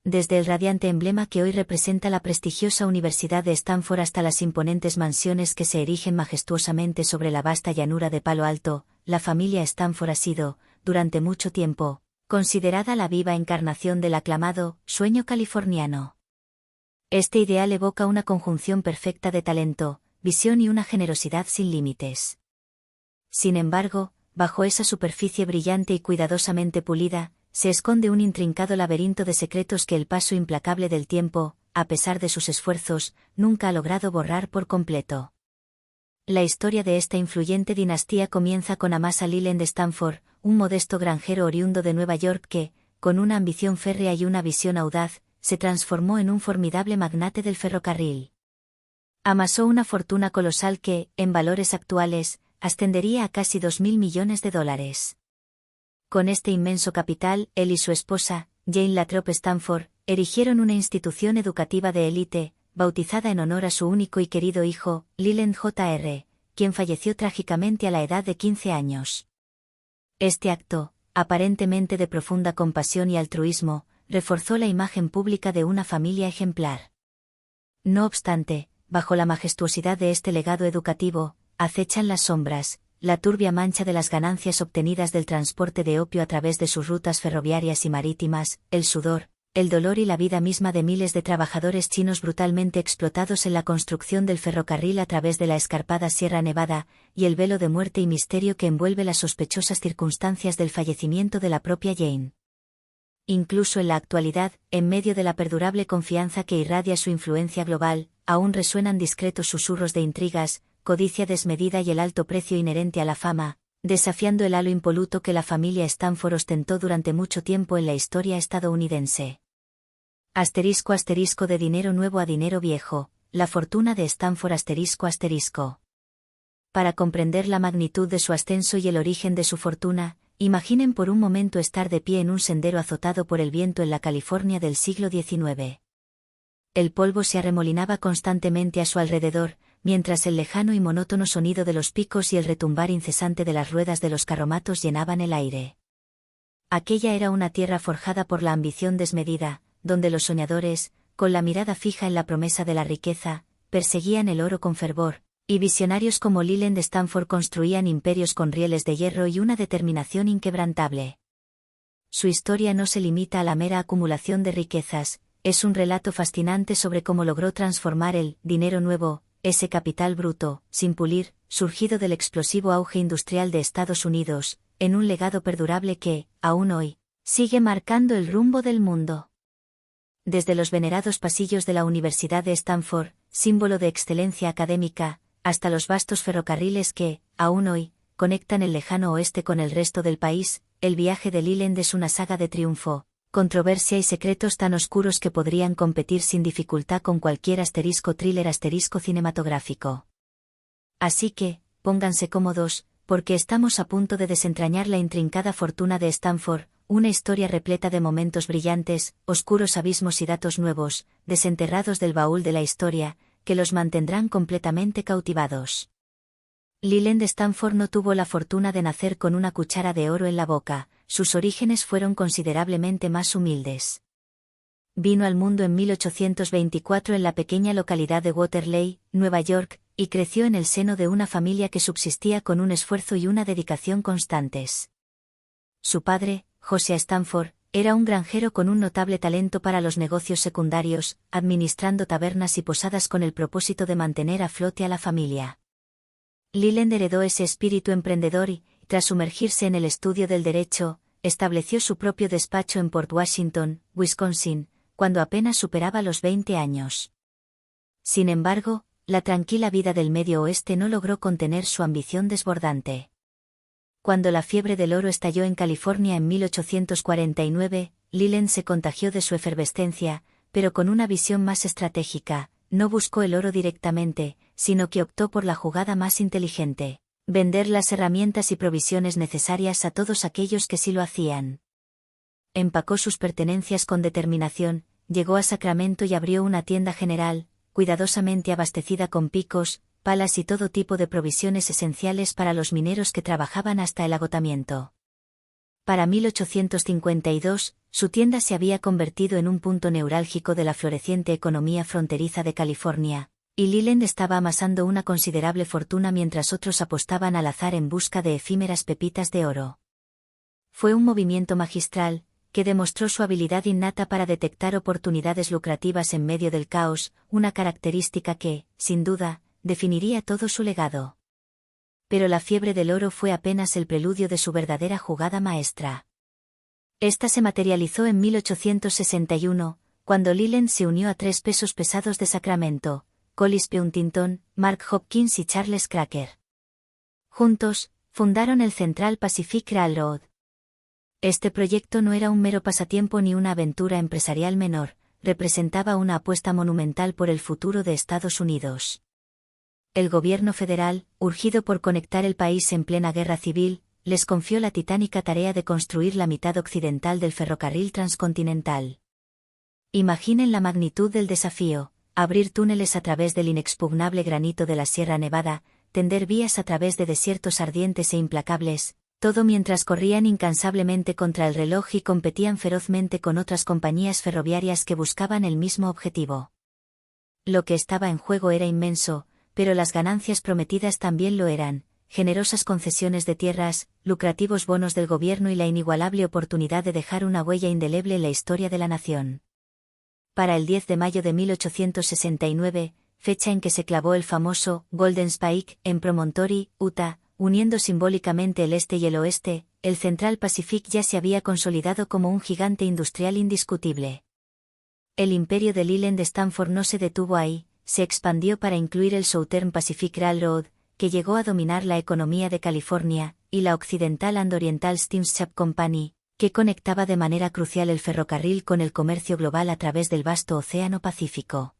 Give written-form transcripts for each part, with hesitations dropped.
Desde el radiante emblema que hoy representa la prestigiosa Universidad de Stanford hasta las imponentes mansiones que se erigen majestuosamente sobre la vasta llanura de Palo Alto, la familia Stanford ha sido, durante mucho tiempo, considerada la viva encarnación del aclamado sueño californiano. Este ideal evoca una conjunción perfecta de talento, visión y una generosidad sin límites. Sin embargo, bajo esa superficie brillante y cuidadosamente pulida, se esconde un intrincado laberinto de secretos que el paso implacable del tiempo, a pesar de sus esfuerzos, nunca ha logrado borrar por completo. La historia de esta influyente dinastía comienza con Amasa Leland Stanford, un modesto granjero oriundo de Nueva York que, con una ambición férrea y una visión audaz, se transformó en un formidable magnate del ferrocarril. Amasó una fortuna colosal que, en valores actuales, ascendería a casi $2.000 millones. Con este inmenso capital, él y su esposa, Jane Lathrop Stanford, erigieron una institución educativa de élite, bautizada en honor a su único y querido hijo, Leland Jr., quien falleció trágicamente a la edad de 15 años. Este acto, aparentemente de profunda compasión y altruismo, reforzó la imagen pública de una familia ejemplar. No obstante, bajo la majestuosidad de este legado educativo, acechan las sombras, la turbia mancha de las ganancias obtenidas del transporte de opio a través de sus rutas ferroviarias y marítimas, el sudor, el dolor y la vida misma de miles de trabajadores chinos brutalmente explotados en la construcción del ferrocarril a través de la escarpada Sierra Nevada, y el velo de muerte y misterio que envuelve las sospechosas circunstancias del fallecimiento de la propia Jane. Incluso en la actualidad, en medio de la perdurable confianza que irradia su influencia global, aún resuenan discretos susurros de intrigas, codicia desmedida y el alto precio inherente a la fama, desafiando el halo impoluto que la familia Stanford ostentó durante mucho tiempo en la historia estadounidense. *** De dinero nuevo a dinero viejo, la fortuna de Stanford ***. Para comprender la magnitud de su ascenso y el origen de su fortuna, imaginen por un momento estar de pie en un sendero azotado por el viento en la California del siglo XIX. El polvo se arremolinaba constantemente a su alrededor, mientras el lejano y monótono sonido de los picos y el retumbar incesante de las ruedas de los carromatos llenaban el aire. Aquella era una tierra forjada por la ambición desmedida, donde los soñadores, con la mirada fija en la promesa de la riqueza, perseguían el oro con fervor, y visionarios como Leland Stanford construían imperios con rieles de hierro y una determinación inquebrantable. Su historia no se limita a la mera acumulación de riquezas, es un relato fascinante sobre cómo logró transformar el dinero nuevo, ese capital bruto, sin pulir, surgido del explosivo auge industrial de Estados Unidos, en un legado perdurable que, aún hoy, sigue marcando el rumbo del mundo. Desde los venerados pasillos de la Universidad de Stanford, símbolo de excelencia académica, hasta los vastos ferrocarriles que, aún hoy, conectan el lejano oeste con el resto del país, el viaje de Leland es una saga de triunfo, controversia y secretos tan oscuros que podrían competir sin dificultad con cualquier *thriller cinematográfico. Así que, pónganse cómodos, porque estamos a punto de desentrañar la intrincada fortuna de Stanford, una historia repleta de momentos brillantes, oscuros abismos y datos nuevos, desenterrados del baúl de la historia, que los mantendrán completamente cautivados. Leland Stanford no tuvo la fortuna de nacer con una cuchara de oro en la boca, sus orígenes fueron considerablemente más humildes. Vino al mundo en 1824 en la pequeña localidad de Waterley, Nueva York, y creció en el seno de una familia que subsistía con un esfuerzo y una dedicación constantes. Su padre, Josiah Stanford, era un granjero con un notable talento para los negocios secundarios, administrando tabernas y posadas con el propósito de mantener a flote a la familia. Leland heredó ese espíritu emprendedor y, tras sumergirse en el estudio del derecho, estableció su propio despacho en Port Washington, Wisconsin, cuando apenas superaba los 20 años. Sin embargo, la tranquila vida del Medio Oeste no logró contener su ambición desbordante. Cuando la fiebre del oro estalló en California en 1849, Leland se contagió de su efervescencia, pero con una visión más estratégica. No buscó el oro directamente, sino que optó por la jugada más inteligente: vender las herramientas y provisiones necesarias a todos aquellos que sí lo hacían. Empacó sus pertenencias con determinación, llegó a Sacramento y abrió una tienda general, cuidadosamente abastecida con picos, palas y todo tipo de provisiones esenciales para los mineros que trabajaban hasta el agotamiento. Para 1852, su tienda se había convertido en un punto neurálgico de la floreciente economía fronteriza de California, y Leland estaba amasando una considerable fortuna mientras otros apostaban al azar en busca de efímeras pepitas de oro. Fue un movimiento magistral, que demostró su habilidad innata para detectar oportunidades lucrativas en medio del caos, una característica que, sin duda, definiría todo su legado. Pero la fiebre del oro fue apenas el preludio de su verdadera jugada maestra. Esta se materializó en 1861, cuando Leland se unió a 3 pesos pesados de Sacramento, Collis Huntington, Mark Hopkins y Charles Cracker. Juntos, fundaron el Central Pacific Railroad. Este proyecto no era un mero pasatiempo ni una aventura empresarial menor, representaba una apuesta monumental por el futuro de Estados Unidos. El gobierno federal, urgido por conectar el país en plena guerra civil, les confió la titánica tarea de construir la mitad occidental del ferrocarril transcontinental. Imaginen la magnitud del desafío: abrir túneles a través del inexpugnable granito de la Sierra Nevada, tender vías a través de desiertos ardientes e implacables, todo mientras corrían incansablemente contra el reloj y competían ferozmente con otras compañías ferroviarias que buscaban el mismo objetivo. Lo que estaba en juego era inmenso, pero las ganancias prometidas también lo eran: generosas concesiones de tierras, lucrativos bonos del gobierno y la inigualable oportunidad de dejar una huella indeleble en la historia de la nación. Para el 10 de mayo de 1869, fecha en que se clavó el famoso Golden Spike en Promontory, Utah, uniendo simbólicamente el este y el oeste, el Central Pacific ya se había consolidado como un gigante industrial indiscutible. El imperio de Leland Stanford no se detuvo ahí, se expandió para incluir el Southern Pacific Railroad, que llegó a dominar la economía de California, y la Occidental and Oriental Steamship Company, que conectaba de manera crucial el ferrocarril con el comercio global a través del vasto Océano Pacífico.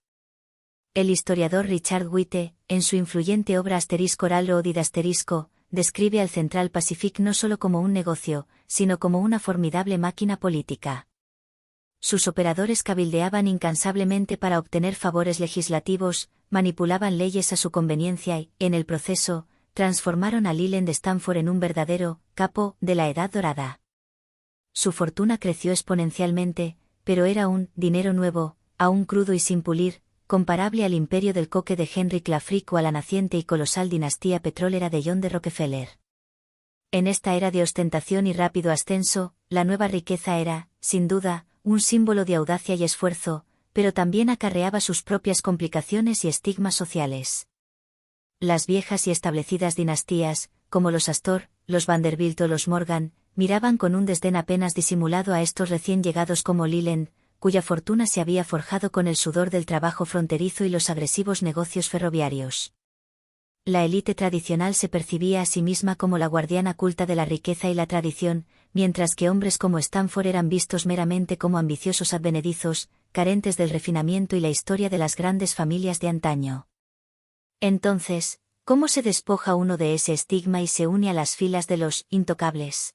El historiador Richard White, en su influyente obra Railroad y describe al Central Pacific no solo como un negocio, sino como una formidable máquina política. Sus operadores cabildeaban incansablemente para obtener favores legislativos, manipulaban leyes a su conveniencia y, en el proceso, transformaron a Leland Stanford en un verdadero capo de la Edad Dorada. Su fortuna creció exponencialmente, pero era un dinero nuevo, aún crudo y sin pulir, comparable al imperio del coque de Henry Clafric o a la naciente y colosal dinastía petrolera de John D. Rockefeller. En esta era de ostentación y rápido ascenso, la nueva riqueza era, sin duda, un símbolo de audacia y esfuerzo, pero también acarreaba sus propias complicaciones y estigmas sociales. Las viejas y establecidas dinastías, como los Astor, los Vanderbilt o los Morgan, miraban con un desdén apenas disimulado a estos recién llegados como Leland, cuya fortuna se había forjado con el sudor del trabajo fronterizo y los agresivos negocios ferroviarios. La élite tradicional se percibía a sí misma como la guardiana culta de la riqueza y la tradición, mientras que hombres como Stanford eran vistos meramente como ambiciosos advenedizos, carentes del refinamiento y la historia de las grandes familias de antaño. Entonces, ¿cómo se despoja uno de ese estigma y se une a las filas de los intocables?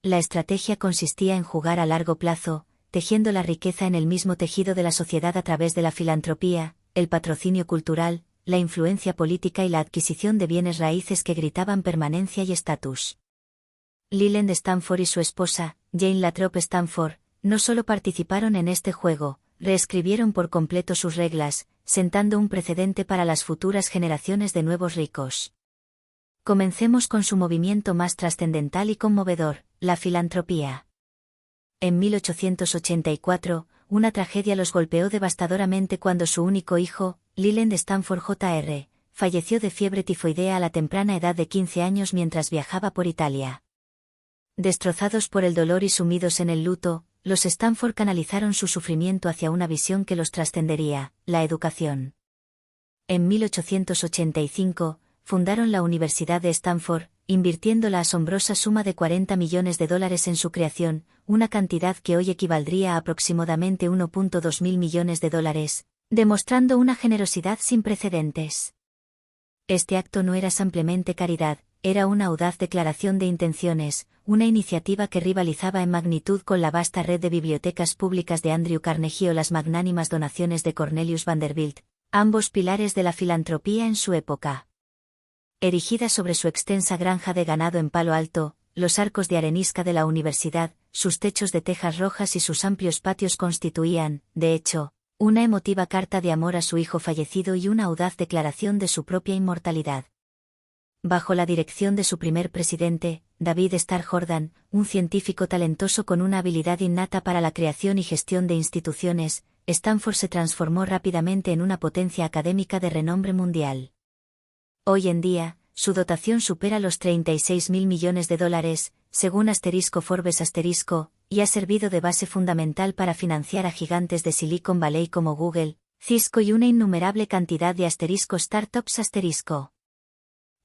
La estrategia consistía en jugar a largo plazo, tejiendo la riqueza en el mismo tejido de la sociedad a través de la filantropía, el patrocinio cultural, la influencia política y la adquisición de bienes raíces que gritaban permanencia y estatus. Leland Stanford y su esposa, Jane Lathrop Stanford, no solo participaron en este juego, reescribieron por completo sus reglas, sentando un precedente para las futuras generaciones de nuevos ricos. Comencemos con su movimiento más trascendental y conmovedor, la filantropía. En 1884, una tragedia los golpeó devastadoramente cuando su único hijo, Leland Stanford Jr., falleció de fiebre tifoidea a la temprana edad de 15 años mientras viajaba por Italia. Destrozados por el dolor y sumidos en el luto, los Stanford canalizaron su sufrimiento hacia una visión que los trascendería, la educación. En 1885, fundaron la Universidad de Stanford, invirtiendo la asombrosa suma de $40 millones en su creación, una cantidad que hoy equivaldría a aproximadamente $1.2 mil millones, demostrando una generosidad sin precedentes. Este acto no era simplemente caridad, era una audaz declaración de intenciones, una iniciativa que rivalizaba en magnitud con la vasta red de bibliotecas públicas de Andrew Carnegie o las magnánimas donaciones de Cornelius Vanderbilt, ambos pilares de la filantropía en su época. Erigida sobre su extensa granja de ganado en Palo Alto, los arcos de arenisca de la universidad, sus techos de tejas rojas y sus amplios patios constituían, de hecho, una emotiva carta de amor a su hijo fallecido y una audaz declaración de su propia inmortalidad. Bajo la dirección de su primer presidente, David Starr Jordan, un científico talentoso con una habilidad innata para la creación y gestión de instituciones, Stanford se transformó rápidamente en una potencia académica de renombre mundial. Hoy en día, su dotación supera los $36.000 millones, según Forbes y ha servido de base fundamental para financiar a gigantes de Silicon Valley como Google, Cisco y una innumerable cantidad de startups.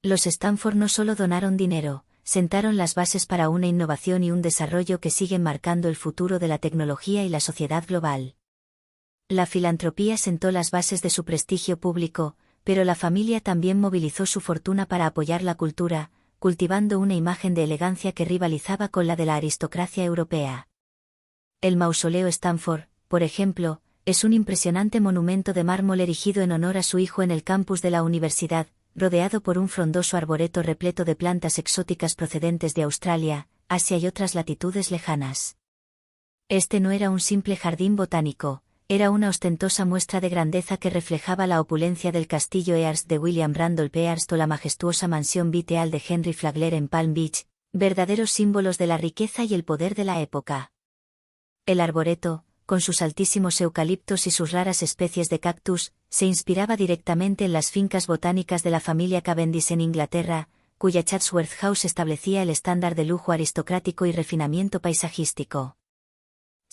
Los Stanford no solo donaron dinero, sentaron las bases para una innovación y un desarrollo que siguen marcando el futuro de la tecnología y la sociedad global. La filantropía sentó las bases de su prestigio público, pero la familia también movilizó su fortuna para apoyar la cultura, cultivando una imagen de elegancia que rivalizaba con la de la aristocracia europea. El mausoleo Stanford, por ejemplo, es un impresionante monumento de mármol erigido en honor a su hijo en el campus de la universidad, rodeado por un frondoso arboreto repleto de plantas exóticas procedentes de Australia, Asia y otras latitudes lejanas. Este no era un simple jardín botánico, era una ostentosa muestra de grandeza que reflejaba la opulencia del castillo Earst de William Randolph Hearst o la majestuosa mansión Beatle de Henry Flagler en Palm Beach, verdaderos símbolos de la riqueza y el poder de la época. El arboreto, con sus altísimos eucaliptos y sus raras especies de cactus, se inspiraba directamente en las fincas botánicas de la familia Cavendish en Inglaterra, cuya Chatsworth House establecía el estándar de lujo aristocrático y refinamiento paisajístico.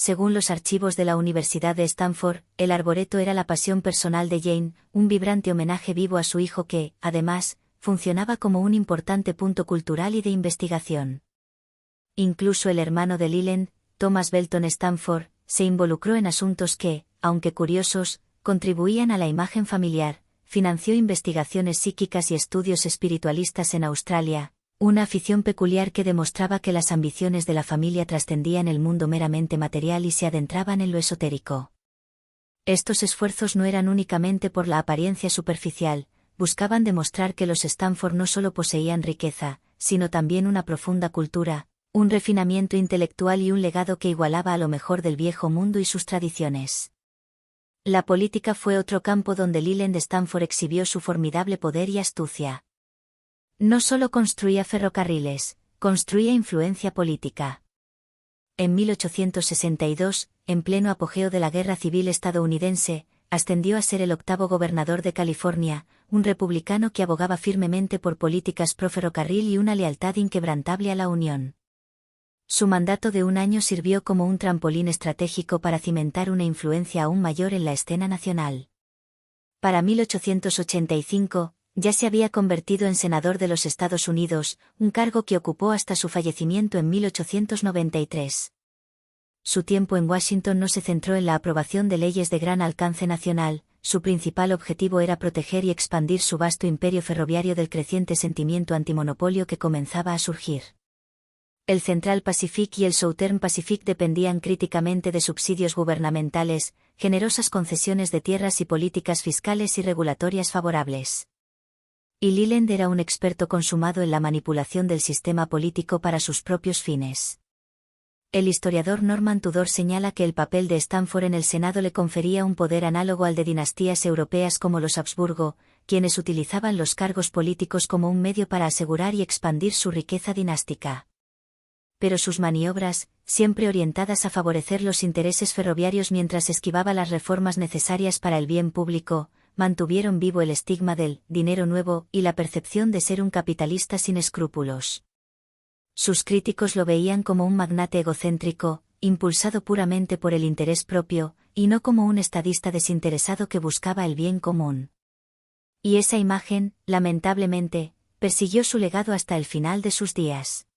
Según los archivos de la Universidad de Stanford, el arboreto era la pasión personal de Jane, un vibrante homenaje vivo a su hijo que, además, funcionaba como un importante punto cultural y de investigación. Incluso el hermano de Leland, Thomas Belton Stanford, se involucró en asuntos que, aunque curiosos, contribuían a la imagen familiar, financió investigaciones psíquicas y estudios espiritualistas en Australia, una afición peculiar que demostraba que las ambiciones de la familia trascendían el mundo meramente material y se adentraban en lo esotérico. Estos esfuerzos no eran únicamente por la apariencia superficial, buscaban demostrar que los Stanford no solo poseían riqueza, sino también una profunda cultura, un refinamiento intelectual y un legado que igualaba a lo mejor del viejo mundo y sus tradiciones. La política fue otro campo donde Leland Stanford exhibió su formidable poder y astucia. No solo construía ferrocarriles, construía influencia política. En 1862, en pleno apogeo de la Guerra Civil estadounidense, ascendió a ser el 8º gobernador de California, un republicano que abogaba firmemente por políticas pro ferrocarril y una lealtad inquebrantable a la Unión. Su mandato de un año sirvió como un trampolín estratégico para cimentar una influencia aún mayor en la escena nacional. Para 1885, ya se había convertido en senador de los Estados Unidos, un cargo que ocupó hasta su fallecimiento en 1893. Su tiempo en Washington no se centró en la aprobación de leyes de gran alcance nacional, su principal objetivo era proteger y expandir su vasto imperio ferroviario del creciente sentimiento antimonopolio que comenzaba a surgir. El Central Pacific y el Southern Pacific dependían críticamente de subsidios gubernamentales, generosas concesiones de tierras y políticas fiscales y regulatorias favorables. Y Leland era un experto consumado en la manipulación del sistema político para sus propios fines. El historiador Norman Tudor señala que el papel de Stanford en el Senado le confería un poder análogo al de dinastías europeas como los Habsburgo, quienes utilizaban los cargos políticos como un medio para asegurar y expandir su riqueza dinástica. Pero sus maniobras, siempre orientadas a favorecer los intereses ferroviarios mientras esquivaba las reformas necesarias para el bien público, mantuvieron vivo el estigma del dinero nuevo y la percepción de ser un capitalista sin escrúpulos. Sus críticos lo veían como un magnate egocéntrico, impulsado puramente por el interés propio, y no como un estadista desinteresado que buscaba el bien común. Y esa imagen, lamentablemente, persiguió su legado hasta el final de sus días.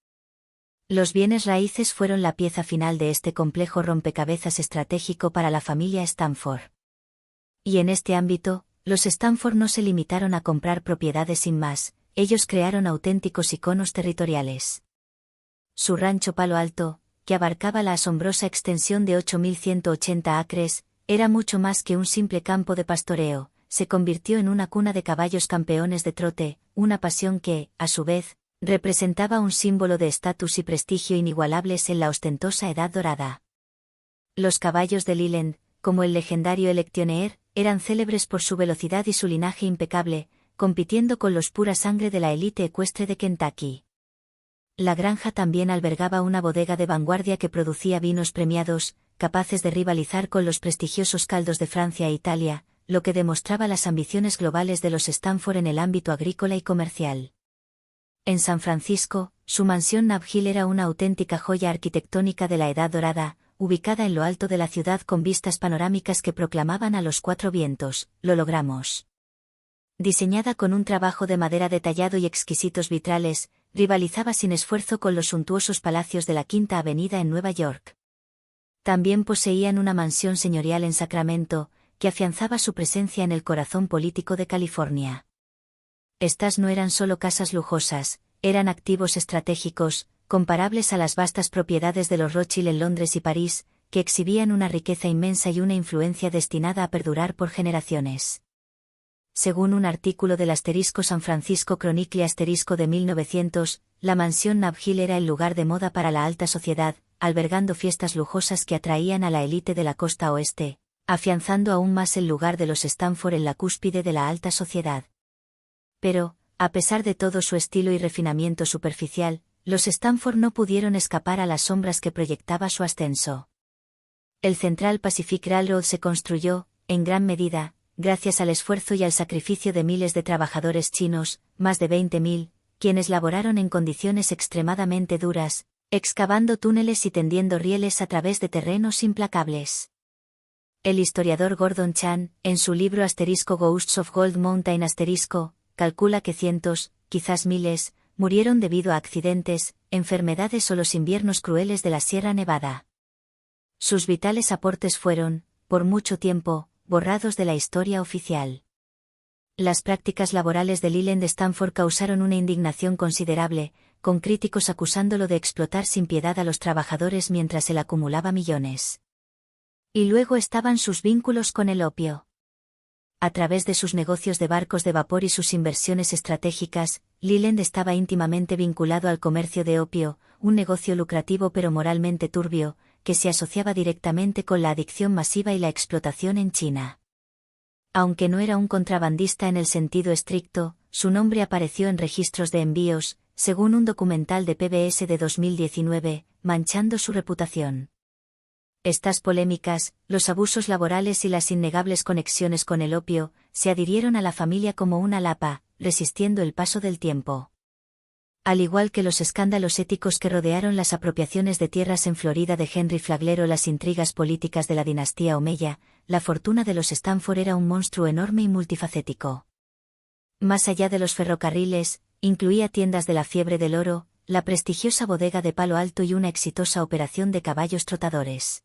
Los bienes raíces fueron la pieza final de este complejo rompecabezas estratégico para la familia Stanford. Y en este ámbito, los Stanford no se limitaron a comprar propiedades sin más, ellos crearon auténticos iconos territoriales. Su rancho Palo Alto, que abarcaba la asombrosa extensión de 8.180 acres, era mucho más que un simple campo de pastoreo, se convirtió en una cuna de caballos campeones de trote, una pasión que, a su vez, Representaba un símbolo de estatus y prestigio inigualables en la ostentosa Edad Dorada. Los caballos de Leland, como el legendario Electioneer, eran célebres por su velocidad y su linaje impecable, compitiendo con los pura sangre de la élite ecuestre de Kentucky. La granja también albergaba una bodega de vanguardia que producía vinos premiados, capaces de rivalizar con los prestigiosos caldos de Francia e Italia, lo que demostraba las ambiciones globales de los Stanford en el ámbito agrícola y comercial. En San Francisco, su mansión Nob Hill era una auténtica joya arquitectónica de la Edad Dorada, ubicada en lo alto de la ciudad con vistas panorámicas que proclamaban a los cuatro vientos: "Lo logramos". Diseñada con un trabajo de madera detallado y exquisitos vitrales, rivalizaba sin esfuerzo con los suntuosos palacios de la Quinta Avenida en Nueva York. También poseían una mansión señorial en Sacramento, que afianzaba su presencia en el corazón político de California. Estas no eran solo casas lujosas, eran activos estratégicos, comparables a las vastas propiedades de los Rothschild en Londres y París, que exhibían una riqueza inmensa y una influencia destinada a perdurar por generaciones. Según un artículo del San Francisco Chronicle de 1900, la mansión Nob Hill era el lugar de moda para la alta sociedad, albergando fiestas lujosas que atraían a la élite de la costa oeste, afianzando aún más el lugar de los Stanford en la cúspide de la alta sociedad. Pero, a pesar de todo su estilo y refinamiento superficial, los Stanford no pudieron escapar a las sombras que proyectaba su ascenso. El Central Pacific Railroad se construyó, en gran medida, gracias al esfuerzo y al sacrificio de miles de trabajadores chinos, más de 20.000, quienes laboraron en condiciones extremadamente duras, excavando túneles y tendiendo rieles a través de terrenos implacables. El historiador Gordon Chan, en su libro Ghosts of Gold Mountain calcula que cientos, quizás miles, murieron debido a accidentes, enfermedades o los inviernos crueles de la Sierra Nevada. Sus vitales aportes fueron, por mucho tiempo, borrados de la historia oficial. Las prácticas laborales de Leland Stanford causaron una indignación considerable, con críticos acusándolo de explotar sin piedad a los trabajadores mientras él acumulaba millones. Y luego estaban sus vínculos con el opio. A través de sus negocios de barcos de vapor y sus inversiones estratégicas, Leland estaba íntimamente vinculado al comercio de opio, un negocio lucrativo pero moralmente turbio, que se asociaba directamente con la adicción masiva y la explotación en China. Aunque no era un contrabandista en el sentido estricto, su nombre apareció en registros de envíos, según un documental de PBS de 2019, manchando su reputación. Estas polémicas, los abusos laborales y las innegables conexiones con el opio, se adhirieron a la familia como una lapa, resistiendo el paso del tiempo. Al igual que los escándalos éticos que rodearon las apropiaciones de tierras en Florida de Henry Flagler o las intrigas políticas de la dinastía Omeya, la fortuna de los Stanford era un monstruo enorme y multifacético. Más allá de los ferrocarriles, incluía tiendas de la fiebre del oro, la prestigiosa bodega de Palo Alto y una exitosa operación de caballos trotadores.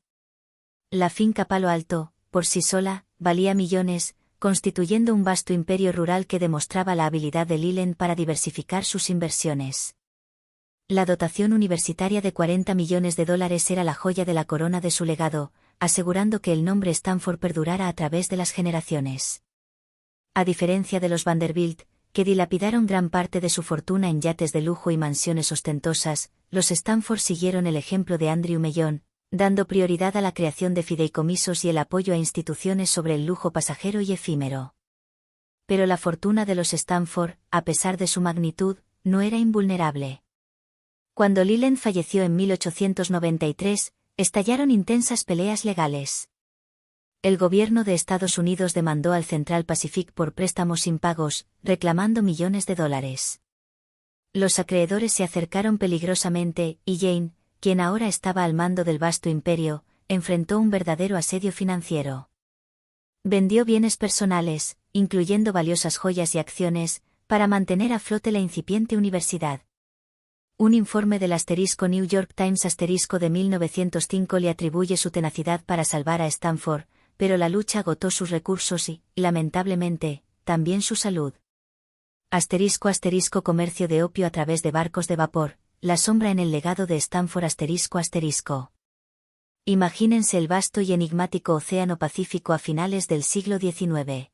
La finca Palo Alto, por sí sola, valía millones, constituyendo un vasto imperio rural que demostraba la habilidad de Leland para diversificar sus inversiones. La dotación universitaria de $40 millones era la joya de la corona de su legado, asegurando que el nombre Stanford perdurara a través de las generaciones. A diferencia de los Vanderbilt, que dilapidaron gran parte de su fortuna en yates de lujo y mansiones ostentosas, los Stanford siguieron el ejemplo de Andrew Mellon, dando prioridad a la creación de fideicomisos y el apoyo a instituciones sobre el lujo pasajero y efímero. Pero la fortuna de los Stanford, a pesar de su magnitud, no era invulnerable. Cuando Leland falleció en 1893, estallaron intensas peleas legales. El gobierno de Estados Unidos demandó al Central Pacific por préstamos impagos, reclamando millones de dólares. Los acreedores se acercaron peligrosamente, y Jane, quien ahora estaba al mando del vasto imperio, enfrentó un verdadero asedio financiero. Vendió bienes personales, incluyendo valiosas joyas y acciones, para mantener a flote la incipiente universidad. Un informe del New York Times de 1905 le atribuye su tenacidad para salvar a Stanford, pero la lucha agotó sus recursos y, lamentablemente, también su salud. Comercio de opio a través de barcos de vapor, la sombra en el legado de Stanford Imagínense el vasto y enigmático Océano Pacífico a finales del siglo XIX.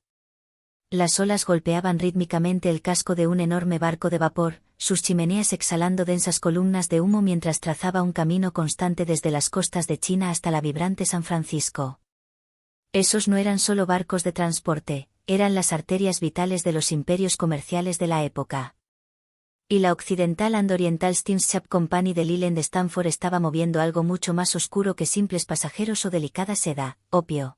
Las olas golpeaban rítmicamente el casco de un enorme barco de vapor, sus chimeneas exhalando densas columnas de humo mientras trazaba un camino constante desde las costas de China hasta la vibrante San Francisco. Esos no eran solo barcos de transporte, eran las arterias vitales de los imperios comerciales de la época. Y la Occidental and Oriental Steamship Company de Leland Stanford estaba moviendo algo mucho más oscuro que simples pasajeros o delicada seda, opio.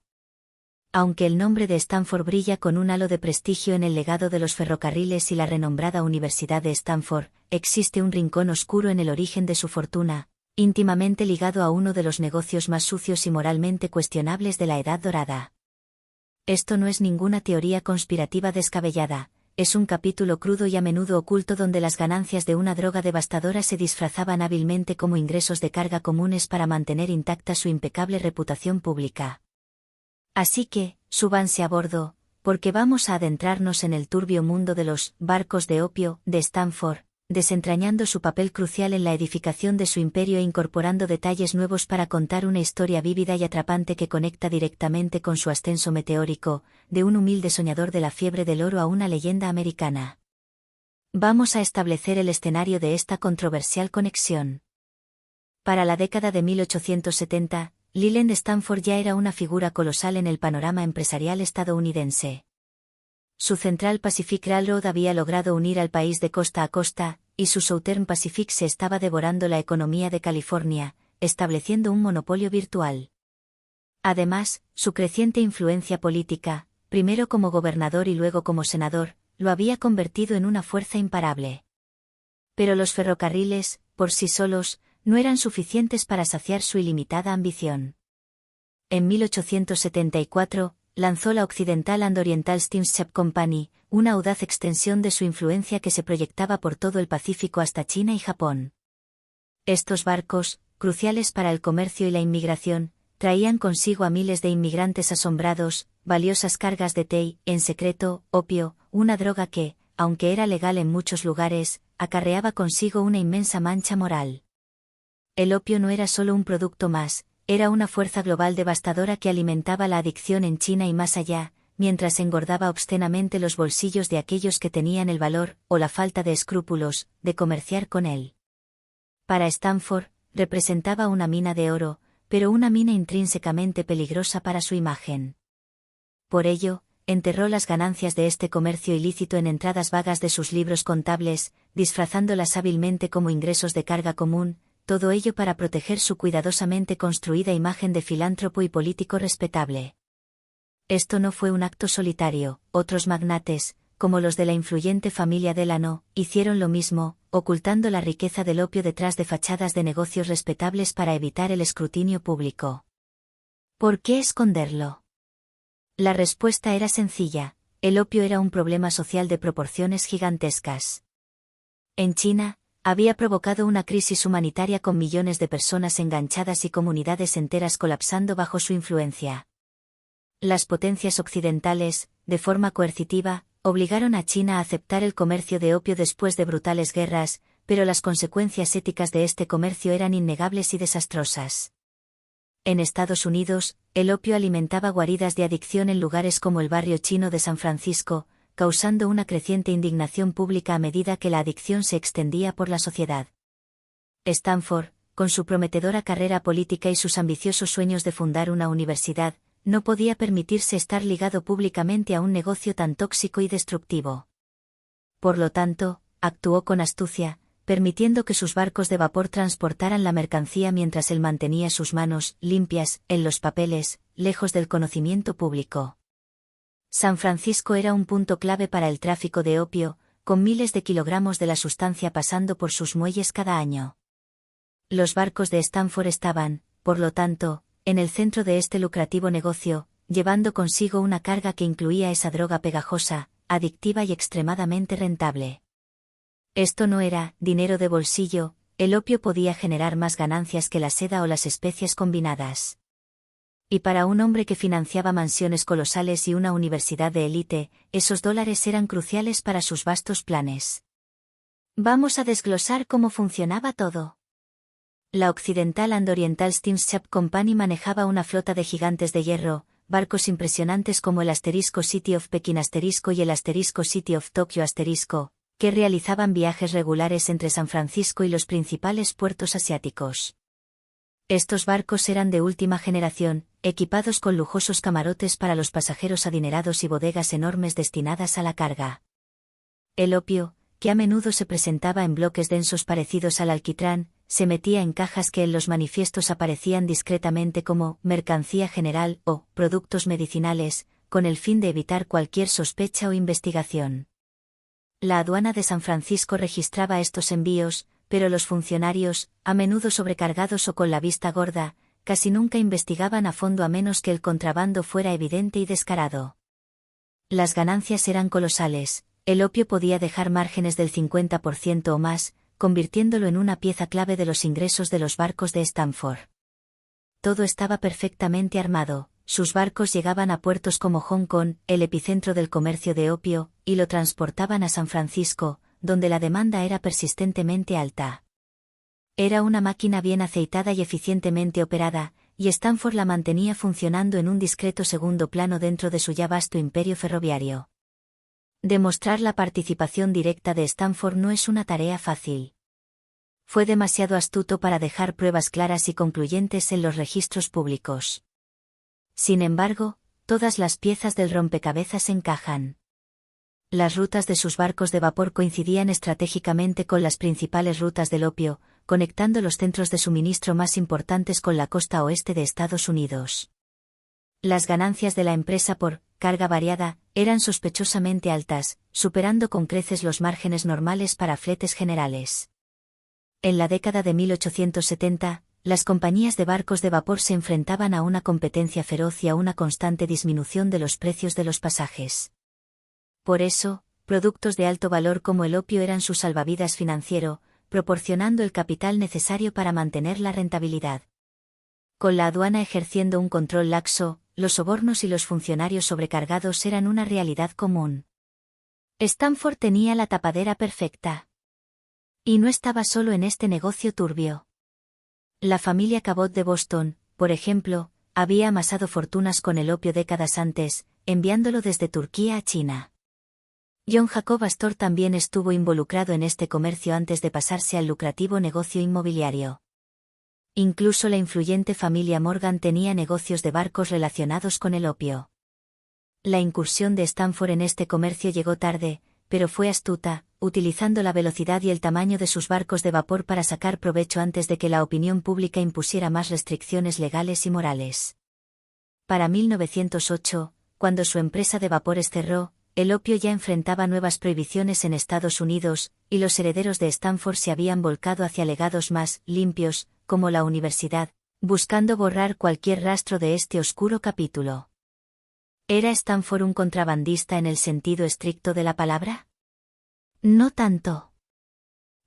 Aunque el nombre de Stanford brilla con un halo de prestigio en el legado de los ferrocarriles y la renombrada Universidad de Stanford, existe un rincón oscuro en el origen de su fortuna, íntimamente ligado a uno de los negocios más sucios y moralmente cuestionables de la Edad Dorada. Esto no es ninguna teoría conspirativa descabellada, es un capítulo crudo y a menudo oculto donde las ganancias de una droga devastadora se disfrazaban hábilmente como ingresos de carga comunes para mantener intacta su impecable reputación pública. Así que, súbanse a bordo, porque vamos a adentrarnos en el turbio mundo de los barcos de opio de Stanford, desentrañando su papel crucial en la edificación de su imperio e incorporando detalles nuevos para contar una historia vívida y atrapante que conecta directamente con su ascenso meteórico, de un humilde soñador de la fiebre del oro a una leyenda americana. Vamos a establecer el escenario de esta controversial conexión. Para la década de 1870, Leland Stanford ya era una figura colosal en el panorama empresarial estadounidense. Su Central Pacific Railroad había logrado unir al país de costa a costa, y su Southern Pacific se estaba devorando la economía de California, estableciendo un monopolio virtual. Además, su creciente influencia política, primero como gobernador y luego como senador, lo había convertido en una fuerza imparable. Pero los ferrocarriles, por sí solos, no eran suficientes para saciar su ilimitada ambición. En 1874, lanzó la Occidental and Oriental Steamship Company, una audaz extensión de su influencia que se proyectaba por todo el Pacífico hasta China y Japón. Estos barcos, cruciales para el comercio y la inmigración, traían consigo a miles de inmigrantes asombrados, valiosas cargas de té, en secreto, opio, una droga que, aunque era legal en muchos lugares, acarreaba consigo una inmensa mancha moral. El opio no era solo un producto más, era una fuerza global devastadora que alimentaba la adicción en China y más allá, mientras engordaba obscenamente los bolsillos de aquellos que tenían el valor, o la falta de escrúpulos, de comerciar con él. Para Stanford, representaba una mina de oro, pero una mina intrínsecamente peligrosa para su imagen. Por ello, enterró las ganancias de este comercio ilícito en entradas vagas de sus libros contables, disfrazándolas hábilmente como ingresos de carga común, todo ello para proteger su cuidadosamente construida imagen de filántropo y político respetable. Esto no fue un acto solitario, otros magnates, como los de la influyente familia Delano, hicieron lo mismo, ocultando la riqueza del opio detrás de fachadas de negocios respetables para evitar el escrutinio público. ¿Por qué esconderlo? La respuesta era sencilla, el opio era un problema social de proporciones gigantescas. En China, había provocado una crisis humanitaria con millones de personas enganchadas y comunidades enteras colapsando bajo su influencia. Las potencias occidentales, de forma coercitiva, obligaron a China a aceptar el comercio de opio después de brutales guerras, pero las consecuencias éticas de este comercio eran innegables y desastrosas. En Estados Unidos, el opio alimentaba guaridas de adicción en lugares como el barrio chino de San Francisco, causando una creciente indignación pública a medida que la adicción se extendía por la sociedad. Stanford, con su prometedora carrera política y sus ambiciosos sueños de fundar una universidad, no podía permitirse estar ligado públicamente a un negocio tan tóxico y destructivo. Por lo tanto, actuó con astucia, permitiendo que sus barcos de vapor transportaran la mercancía mientras él mantenía sus manos limpias en los papeles, lejos del conocimiento público. San Francisco era un punto clave para el tráfico de opio, con miles de kilogramos de la sustancia pasando por sus muelles cada año. Los barcos de Stanford estaban, por lo tanto, en el centro de este lucrativo negocio, llevando consigo una carga que incluía esa droga pegajosa, adictiva y extremadamente rentable. Esto no era dinero de bolsillo, el opio podía generar más ganancias que la seda o las especias combinadas. Y para un hombre que financiaba mansiones colosales y una universidad de élite, esos dólares eran cruciales para sus vastos planes. Vamos a desglosar cómo funcionaba todo. La Occidental and Oriental Steamship Company manejaba una flota de gigantes de hierro, barcos impresionantes como el *City of Pekin* y el *City of Tokyo*, que realizaban viajes regulares entre San Francisco y los principales puertos asiáticos. Estos barcos eran de última generación, equipados con lujosos camarotes para los pasajeros adinerados y bodegas enormes destinadas a la carga. El opio, que a menudo se presentaba en bloques densos parecidos al alquitrán, se metía en cajas que en los manifiestos aparecían discretamente como mercancía general o productos medicinales, con el fin de evitar cualquier sospecha o investigación. La aduana de San Francisco registraba estos envíos, pero los funcionarios, a menudo sobrecargados o con la vista gorda, casi nunca investigaban a fondo a menos que el contrabando fuera evidente y descarado. Las ganancias eran colosales, el opio podía dejar márgenes del 50% o más, convirtiéndolo en una pieza clave de los ingresos de los barcos de Stanford. Todo estaba perfectamente armado, sus barcos llegaban a puertos como Hong Kong, el epicentro del comercio de opio, y lo transportaban a San Francisco, donde la demanda era persistentemente alta. Era una máquina bien aceitada y eficientemente operada, y Stanford la mantenía funcionando en un discreto segundo plano dentro de su ya vasto imperio ferroviario. Demostrar la participación directa de Stanford no es una tarea fácil. Fue demasiado astuto para dejar pruebas claras y concluyentes en los registros públicos. Sin embargo, todas las piezas del rompecabezas encajan. Las rutas de sus barcos de vapor coincidían estratégicamente con las principales rutas del opio, conectando los centros de suministro más importantes con la costa oeste de Estados Unidos. Las ganancias de la empresa por carga variada eran sospechosamente altas, superando con creces los márgenes normales para fletes generales. En la década de 1870, las compañías de barcos de vapor se enfrentaban a una competencia feroz y a una constante disminución de los precios de los pasajes. Por eso, productos de alto valor como el opio eran su salvavidas financiero, proporcionando el capital necesario para mantener la rentabilidad. Con la aduana ejerciendo un control laxo, los sobornos y los funcionarios sobrecargados eran una realidad común. Stanford tenía la tapadera perfecta. Y no estaba solo en este negocio turbio. La familia Cabot de Boston, por ejemplo, había amasado fortunas con el opio décadas antes, enviándolo desde Turquía a China. John Jacob Astor también estuvo involucrado en este comercio antes de pasarse al lucrativo negocio inmobiliario. Incluso la influyente familia Morgan tenía negocios de barcos relacionados con el opio. La incursión de Stanford en este comercio llegó tarde, pero fue astuta, utilizando la velocidad y el tamaño de sus barcos de vapor para sacar provecho antes de que la opinión pública impusiera más restricciones legales y morales. Para 1908, cuando su empresa de vapores cerró, el opio ya enfrentaba nuevas prohibiciones en Estados Unidos, y los herederos de Stanford se habían volcado hacia legados más limpios, como la universidad, buscando borrar cualquier rastro de este oscuro capítulo. ¿Era Stanford un contrabandista en el sentido estricto de la palabra? No tanto.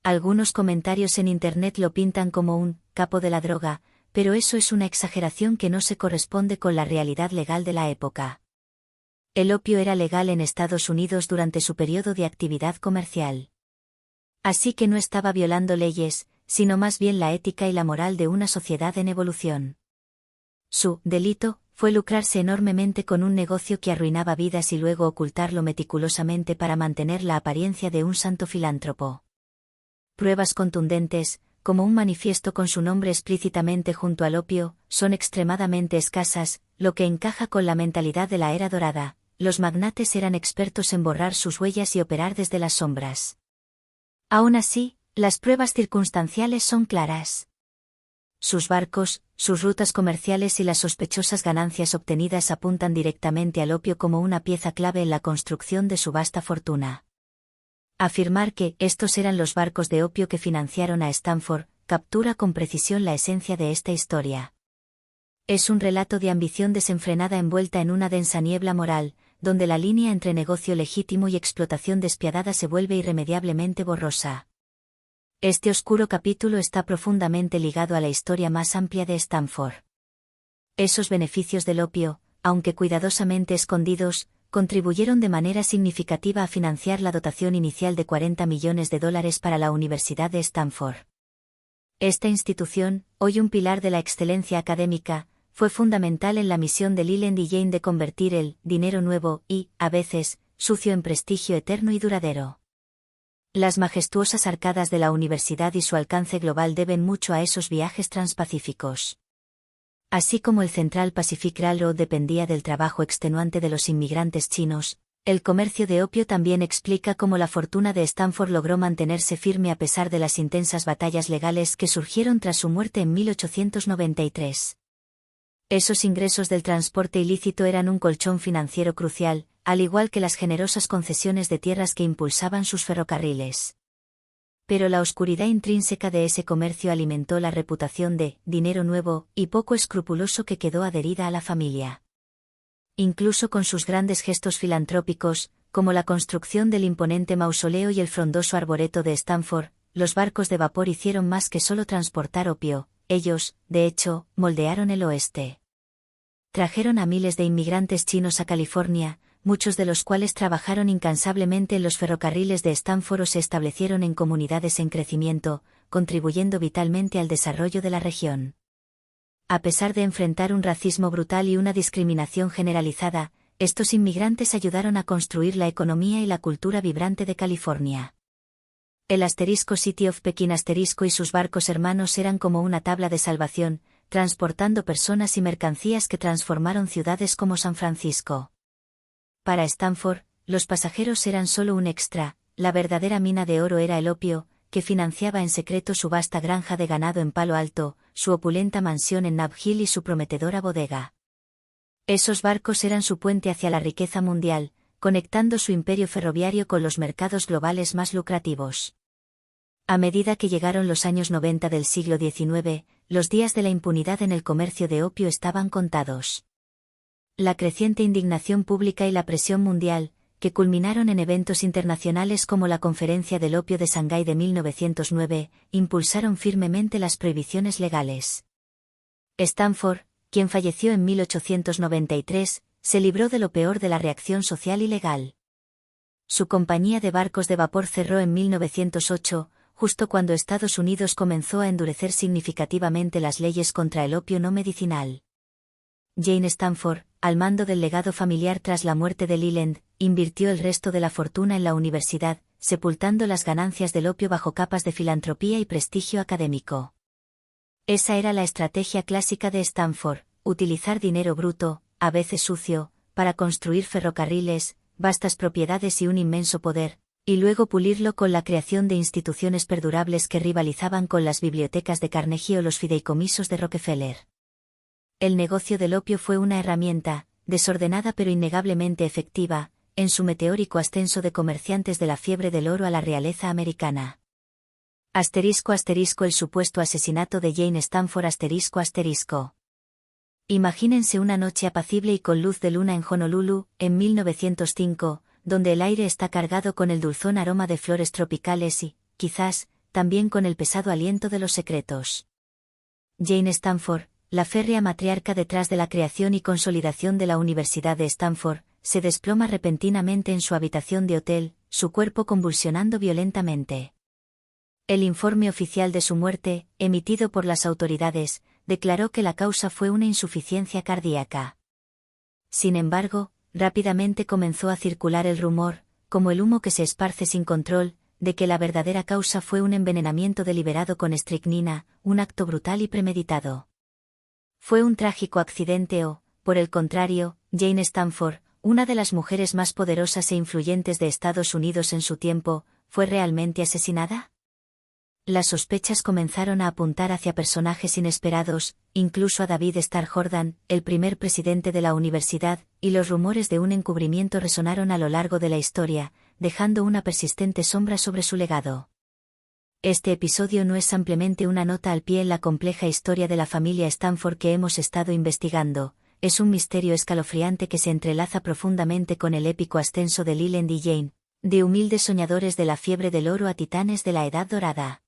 Algunos comentarios en Internet lo pintan como un capo de la droga, pero eso es una exageración que no se corresponde con la realidad legal de la época. El opio era legal en Estados Unidos durante su periodo de actividad comercial. Así que no estaba violando leyes, sino más bien la ética y la moral de una sociedad en evolución. Su delito fue lucrarse enormemente con un negocio que arruinaba vidas y luego ocultarlo meticulosamente para mantener la apariencia de un santo filántropo. Pruebas contundentes, como un manifiesto con su nombre explícitamente junto al opio, son extremadamente escasas, lo que encaja con la mentalidad de la era dorada. Los magnates eran expertos en borrar sus huellas y operar desde las sombras. Aún así, las pruebas circunstanciales son claras. Sus barcos, sus rutas comerciales y las sospechosas ganancias obtenidas apuntan directamente al opio como una pieza clave en la construcción de su vasta fortuna. Afirmar que estos eran los barcos de opio que financiaron a Stanford, captura con precisión la esencia de esta historia. Es un relato de ambición desenfrenada envuelta en una densa niebla moral, donde la línea entre negocio legítimo y explotación despiadada se vuelve irremediablemente borrosa. Este oscuro capítulo está profundamente ligado a la historia más amplia de Stanford. Esos beneficios del opio, aunque cuidadosamente escondidos, contribuyeron de manera significativa a financiar la dotación inicial de $40 millones para la Universidad de Stanford. Esta institución, hoy un pilar de la excelencia académica, fue fundamental en la misión de Leland y Jane de convertir el dinero nuevo y, a veces, sucio en prestigio eterno y duradero. Las majestuosas arcadas de la universidad y su alcance global deben mucho a esos viajes transpacíficos. Así como el Central Pacific Railroad dependía del trabajo extenuante de los inmigrantes chinos, el comercio de opio también explica cómo la fortuna de Stanford logró mantenerse firme a pesar de las intensas batallas legales que surgieron tras su muerte en 1893. Esos ingresos del transporte ilícito eran un colchón financiero crucial, al igual que las generosas concesiones de tierras que impulsaban sus ferrocarriles. Pero la oscuridad intrínseca de ese comercio alimentó la reputación de dinero nuevo y poco escrupuloso que quedó adherida a la familia. Incluso con sus grandes gestos filantrópicos, como la construcción del imponente mausoleo y el frondoso arboreto de Stanford, los barcos de vapor hicieron más que solo transportar opio, ellos, de hecho, moldearon el oeste. Trajeron a miles de inmigrantes chinos a California, muchos de los cuales trabajaron incansablemente en los ferrocarriles de Stanford o se establecieron en comunidades en crecimiento, contribuyendo vitalmente al desarrollo de la región. A pesar de enfrentar un racismo brutal y una discriminación generalizada, estos inmigrantes ayudaron a construir la economía y la cultura vibrante de California. El City of Pekin y sus barcos hermanos eran como una tabla de salvación, transportando personas y mercancías que transformaron ciudades como San Francisco. Para Stanford, los pasajeros eran solo un extra, la verdadera mina de oro era el opio, que financiaba en secreto su vasta granja de ganado en Palo Alto, su opulenta mansión en Nob Hill y su prometedora bodega. Esos barcos eran su puente hacia la riqueza mundial, conectando su imperio ferroviario con los mercados globales más lucrativos. A medida que llegaron los años 90 del siglo XIX, los días de la impunidad en el comercio de opio estaban contados. La creciente indignación pública y la presión mundial, que culminaron en eventos internacionales como la Conferencia del Opio de Shanghái de 1909, impulsaron firmemente las prohibiciones legales. Stanford, quien falleció en 1893, se libró de lo peor de la reacción social y legal. Su compañía de barcos de vapor cerró en 1908, justo cuando Estados Unidos comenzó a endurecer significativamente las leyes contra el opio no medicinal. Jane Stanford, al mando del legado familiar tras la muerte de Leland, invirtió el resto de la fortuna en la universidad, sepultando las ganancias del opio bajo capas de filantropía y prestigio académico. Esa era la estrategia clásica de Stanford, utilizar dinero bruto, a veces sucio, para construir ferrocarriles, vastas propiedades y un inmenso poder, y luego pulirlo con la creación de instituciones perdurables que rivalizaban con las bibliotecas de Carnegie o los fideicomisos de Rockefeller. El negocio del opio fue una herramienta, desordenada pero innegablemente efectiva, en su meteórico ascenso de comerciantes de la fiebre del oro a la realeza americana. *** El supuesto asesinato de Jane Stanford ***. Imagínense una noche apacible y con luz de luna en Honolulu, en 1905, donde el aire está cargado con el dulzón aroma de flores tropicales y, quizás, también con el pesado aliento de los secretos. Jane Stanford, la férrea matriarca detrás de la creación y consolidación de la Universidad de Stanford, se desploma repentinamente en su habitación de hotel, su cuerpo convulsionando violentamente. El informe oficial de su muerte, emitido por las autoridades, declaró que la causa fue una insuficiencia cardíaca. Sin embargo, rápidamente comenzó a circular el rumor, como el humo que se esparce sin control, de que la verdadera causa fue un envenenamiento deliberado con estricnina, un acto brutal y premeditado. ¿Fue un trágico accidente o, por el contrario, Jane Stanford, una de las mujeres más poderosas e influyentes de Estados Unidos en su tiempo, fue realmente asesinada? Las sospechas comenzaron a apuntar hacia personajes inesperados, incluso a David Starr Jordan, el primer presidente de la universidad, y los rumores de un encubrimiento resonaron a lo largo de la historia, dejando una persistente sombra sobre su legado. Este episodio no es simplemente una nota al pie en la compleja historia de la familia Stanford que hemos estado investigando, es un misterio escalofriante que se entrelaza profundamente con el épico ascenso de Leland y Jane, de humildes soñadores de la fiebre del oro a titanes de la Edad Dorada.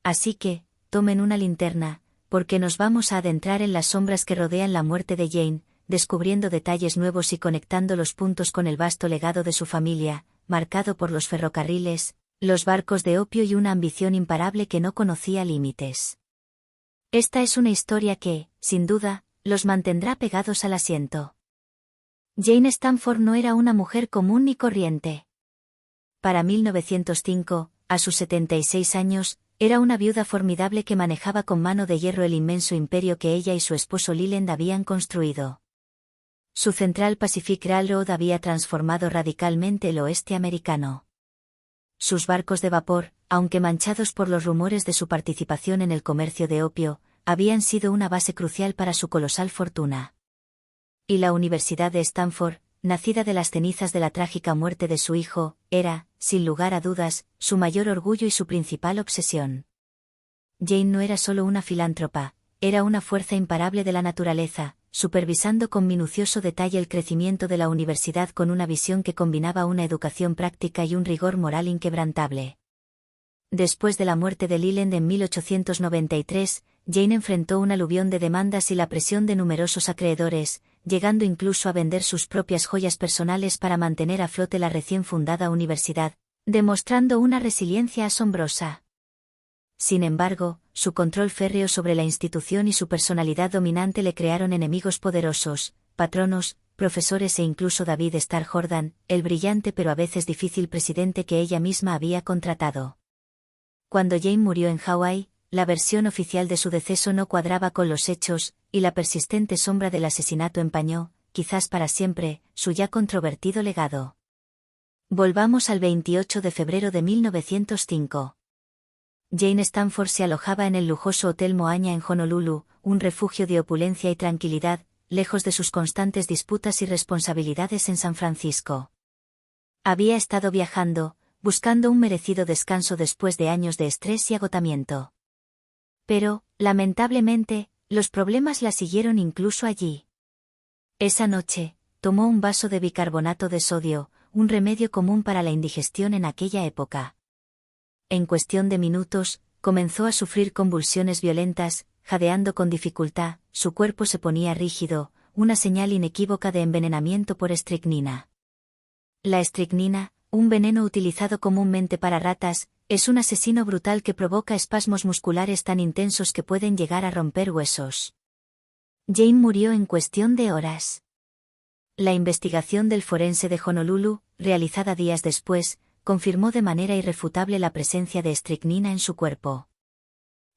Así que, tomen una linterna, porque nos vamos a adentrar en las sombras que rodean la muerte de Jane, descubriendo detalles nuevos y conectando los puntos con el vasto legado de su familia, marcado por los ferrocarriles, los barcos de opio y una ambición imparable que no conocía límites. Esta es una historia que, sin duda, los mantendrá pegados al asiento. Jane Stanford no era una mujer común ni corriente. Para 1905, a sus 76 años, era una viuda formidable que manejaba con mano de hierro el inmenso imperio que ella y su esposo Leland habían construido. Su Central Pacific Railroad había transformado radicalmente el oeste americano. Sus barcos de vapor, aunque manchados por los rumores de su participación en el comercio de opio, habían sido una base crucial para su colosal fortuna. Y la Universidad de Stanford, nacida de las cenizas de la trágica muerte de su hijo, era, sin lugar a dudas, su mayor orgullo y su principal obsesión. Jane no era solo una filántropa, era una fuerza imparable de la naturaleza, supervisando con minucioso detalle el crecimiento de la universidad con una visión que combinaba una educación práctica y un rigor moral inquebrantable. Después de la muerte de Leland en 1893, Jane enfrentó un aluvión de demandas y la presión de numerosos acreedores, llegando incluso a vender sus propias joyas personales para mantener a flote la recién fundada universidad, demostrando una resiliencia asombrosa. Sin embargo, su control férreo sobre la institución y su personalidad dominante le crearon enemigos poderosos, patronos, profesores e incluso David Starr Jordan, el brillante pero a veces difícil presidente que ella misma había contratado. Cuando Jane murió en Hawái, la versión oficial de su deceso no cuadraba con los hechos, y la persistente sombra del asesinato empañó, quizás para siempre, su ya controvertido legado. Volvamos al 28 de febrero de 1905. Jane Stanford se alojaba en el lujoso Hotel Moaña en Honolulu, un refugio de opulencia y tranquilidad, lejos de sus constantes disputas y responsabilidades en San Francisco. Había estado viajando, buscando un merecido descanso después de años de estrés y agotamiento. Pero, lamentablemente, los problemas la siguieron incluso allí. Esa noche, tomó un vaso de bicarbonato de sodio, un remedio común para la indigestión en aquella época. En cuestión de minutos, comenzó a sufrir convulsiones violentas, jadeando con dificultad, su cuerpo se ponía rígido, una señal inequívoca de envenenamiento por estricnina. La estricnina, un veneno utilizado comúnmente para ratas, es un asesino brutal que provoca espasmos musculares tan intensos que pueden llegar a romper huesos. Jane murió en cuestión de horas. La investigación del forense de Honolulu, realizada días después, confirmó de manera irrefutable la presencia de estricnina en su cuerpo.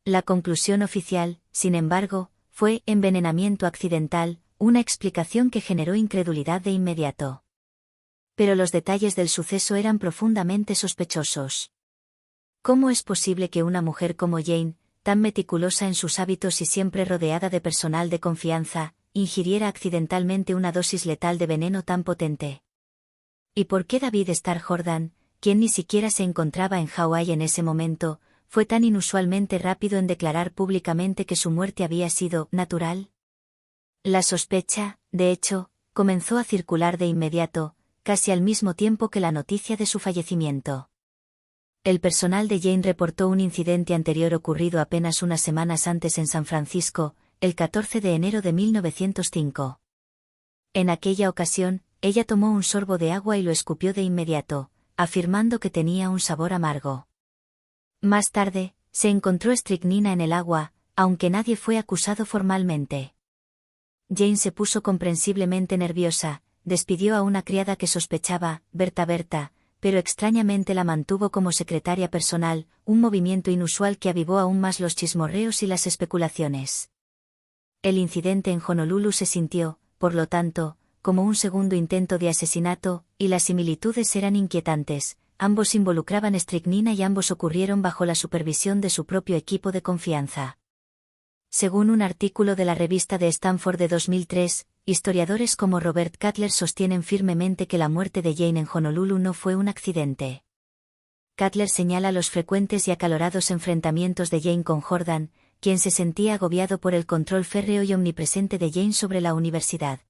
La conclusión oficial, sin embargo, fue envenenamiento accidental, una explicación que generó incredulidad de inmediato. Pero los detalles del suceso eran profundamente sospechosos. ¿Cómo es posible que una mujer como Jane, tan meticulosa en sus hábitos y siempre rodeada de personal de confianza, ingiriera accidentalmente una dosis letal de veneno tan potente? ¿Y por qué David Starr Jordan, quien ni siquiera se encontraba en Hawái en ese momento, fue tan inusualmente rápido en declarar públicamente que su muerte había sido natural? La sospecha, de hecho, comenzó a circular de inmediato, casi al mismo tiempo que la noticia de su fallecimiento. El personal de Jane reportó un incidente anterior ocurrido apenas unas semanas antes en San Francisco, el 14 de enero de 1905. En aquella ocasión, ella tomó un sorbo de agua y lo escupió de inmediato, afirmando que tenía un sabor amargo. Más tarde, se encontró estricnina en el agua, aunque nadie fue acusado formalmente. Jane se puso comprensiblemente nerviosa, despidió a una criada que sospechaba, Berta, pero extrañamente la mantuvo como secretaria personal, un movimiento inusual que avivó aún más los chismorreos y las especulaciones. El incidente en Honolulu se sintió, por lo tanto, como un segundo intento de asesinato, y las similitudes eran inquietantes. Ambos involucraban estricnina y ambos ocurrieron bajo la supervisión de su propio equipo de confianza. Según un artículo de la revista de Stanford de 2003, historiadores como Robert Cutler sostienen firmemente que la muerte de Jane en Honolulu no fue un accidente. Cutler señala los frecuentes y acalorados enfrentamientos de Jane con Jordan, quien se sentía agobiado por el control férreo y omnipresente de Jane sobre la universidad.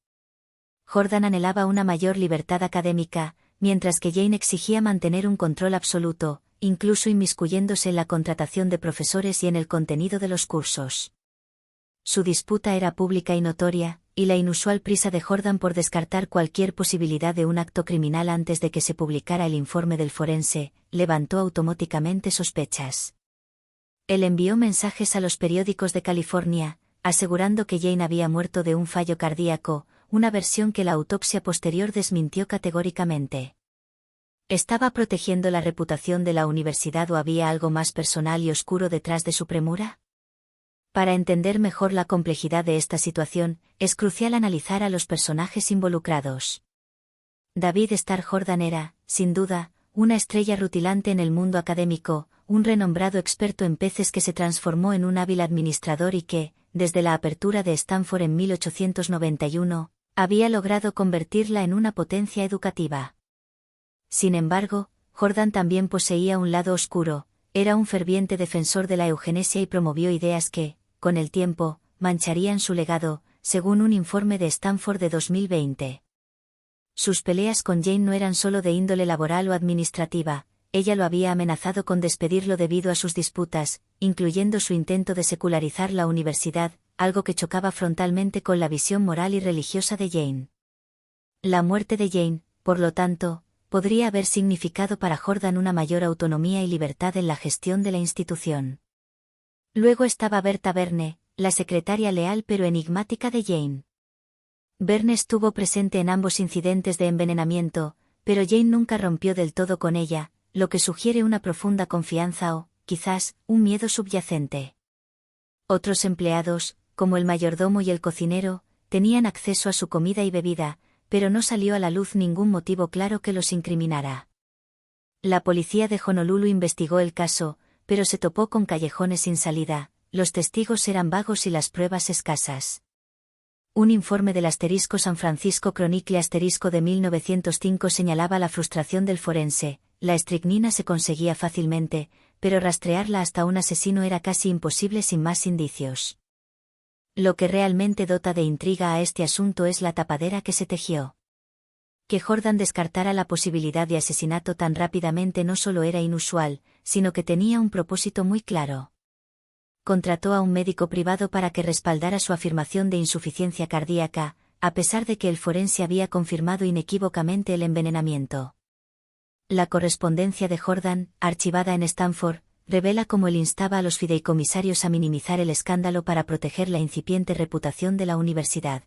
Jordan anhelaba una mayor libertad académica, mientras que Jane exigía mantener un control absoluto, incluso inmiscuyéndose en la contratación de profesores y en el contenido de los cursos. Su disputa era pública y notoria, y la inusual prisa de Jordan por descartar cualquier posibilidad de un acto criminal antes de que se publicara el informe del forense, levantó automáticamente sospechas. Él envió mensajes a los periódicos de California, asegurando que Jane había muerto de un fallo cardíaco, una versión que la autopsia posterior desmintió categóricamente. ¿Estaba protegiendo la reputación de la universidad o había algo más personal y oscuro detrás de su premura? Para entender mejor la complejidad de esta situación, es crucial analizar a los personajes involucrados. David Starr Jordan era, sin duda, una estrella rutilante en el mundo académico, un renombrado experto en peces que se transformó en un hábil administrador y que, desde la apertura de Stanford en 1891, había logrado convertirla en una potencia educativa. Sin embargo, Jordan también poseía un lado oscuro, era un ferviente defensor de la eugenesia y promovió ideas que, con el tiempo, mancharían su legado, según un informe de Stanford de 2020. Sus peleas con Jane no eran solo de índole laboral o administrativa, ella lo había amenazado con despedirlo debido a sus disputas, incluyendo su intento de secularizar la universidad, algo que chocaba frontalmente con la visión moral y religiosa de Jane. La muerte de Jane, por lo tanto, podría haber significado para Jordan una mayor autonomía y libertad en la gestión de la institución. Luego estaba Berta Berne, la secretaria leal pero enigmática de Jane. Berne estuvo presente en ambos incidentes de envenenamiento, pero Jane nunca rompió del todo con ella, lo que sugiere una profunda confianza o, quizás, un miedo subyacente. Otros empleados, como el mayordomo y el cocinero, tenían acceso a su comida y bebida, pero no salió a la luz ningún motivo claro que los incriminara. La policía de Honolulu investigó el caso, pero se topó con callejones sin salida, los testigos eran vagos y las pruebas escasas. Un informe del San Francisco Chronicle de 1905 señalaba la frustración del forense, la estricnina se conseguía fácilmente, pero rastrearla hasta un asesino era casi imposible sin más indicios. Lo que realmente dota de intriga a este asunto es la tapadera que se tejió. Que Jordan descartara la posibilidad de asesinato tan rápidamente no solo era inusual, sino que tenía un propósito muy claro. Contrató a un médico privado para que respaldara su afirmación de insuficiencia cardíaca, a pesar de que el forense había confirmado inequívocamente el envenenamiento. La correspondencia de Jordan, archivada en Stanford, revela cómo él instaba a los fideicomisarios a minimizar el escándalo para proteger la incipiente reputación de la universidad.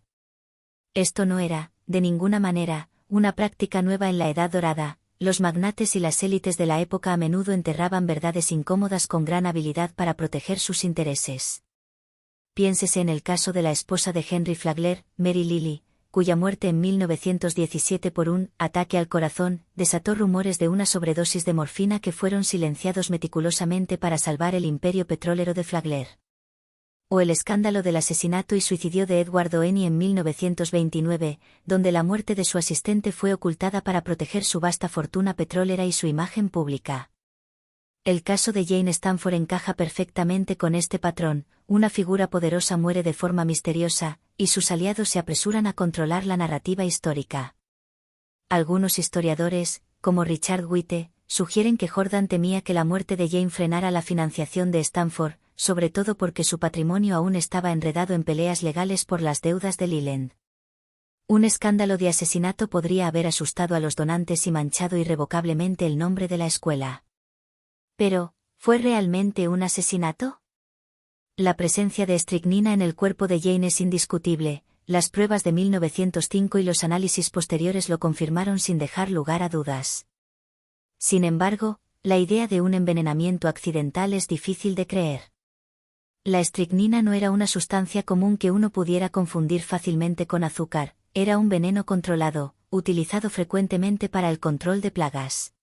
Esto no era, de ninguna manera, una práctica nueva en la Edad Dorada. Los magnates y las élites de la época a menudo enterraban verdades incómodas con gran habilidad para proteger sus intereses. Piénsese en el caso de la esposa de Henry Flagler, Mary Lilly, cuya muerte en 1917 por un ataque al corazón desató rumores de una sobredosis de morfina que fueron silenciados meticulosamente para salvar el imperio petrolero de Flagler. O el escándalo del asesinato y suicidio de Edward Oeni en 1929, donde la muerte de su asistente fue ocultada para proteger su vasta fortuna petrolera y su imagen pública. El caso de Jane Stanford encaja perfectamente con este patrón, una figura poderosa muere de forma misteriosa, y sus aliados se apresuran a controlar la narrativa histórica. Algunos historiadores, como Richard Witte, sugieren que Jordan temía que la muerte de Jane frenara la financiación de Stanford, sobre todo porque su patrimonio aún estaba enredado en peleas legales por las deudas de Leland. Un escándalo de asesinato podría haber asustado a los donantes y manchado irrevocablemente el nombre de la escuela. Pero, ¿fue realmente un asesinato? La presencia de estricnina en el cuerpo de Jane es indiscutible, las pruebas de 1905 y los análisis posteriores lo confirmaron sin dejar lugar a dudas. Sin embargo, la idea de un envenenamiento accidental es difícil de creer. La estricnina no era una sustancia común que uno pudiera confundir fácilmente con azúcar, era un veneno controlado, utilizado frecuentemente para el control de plagas.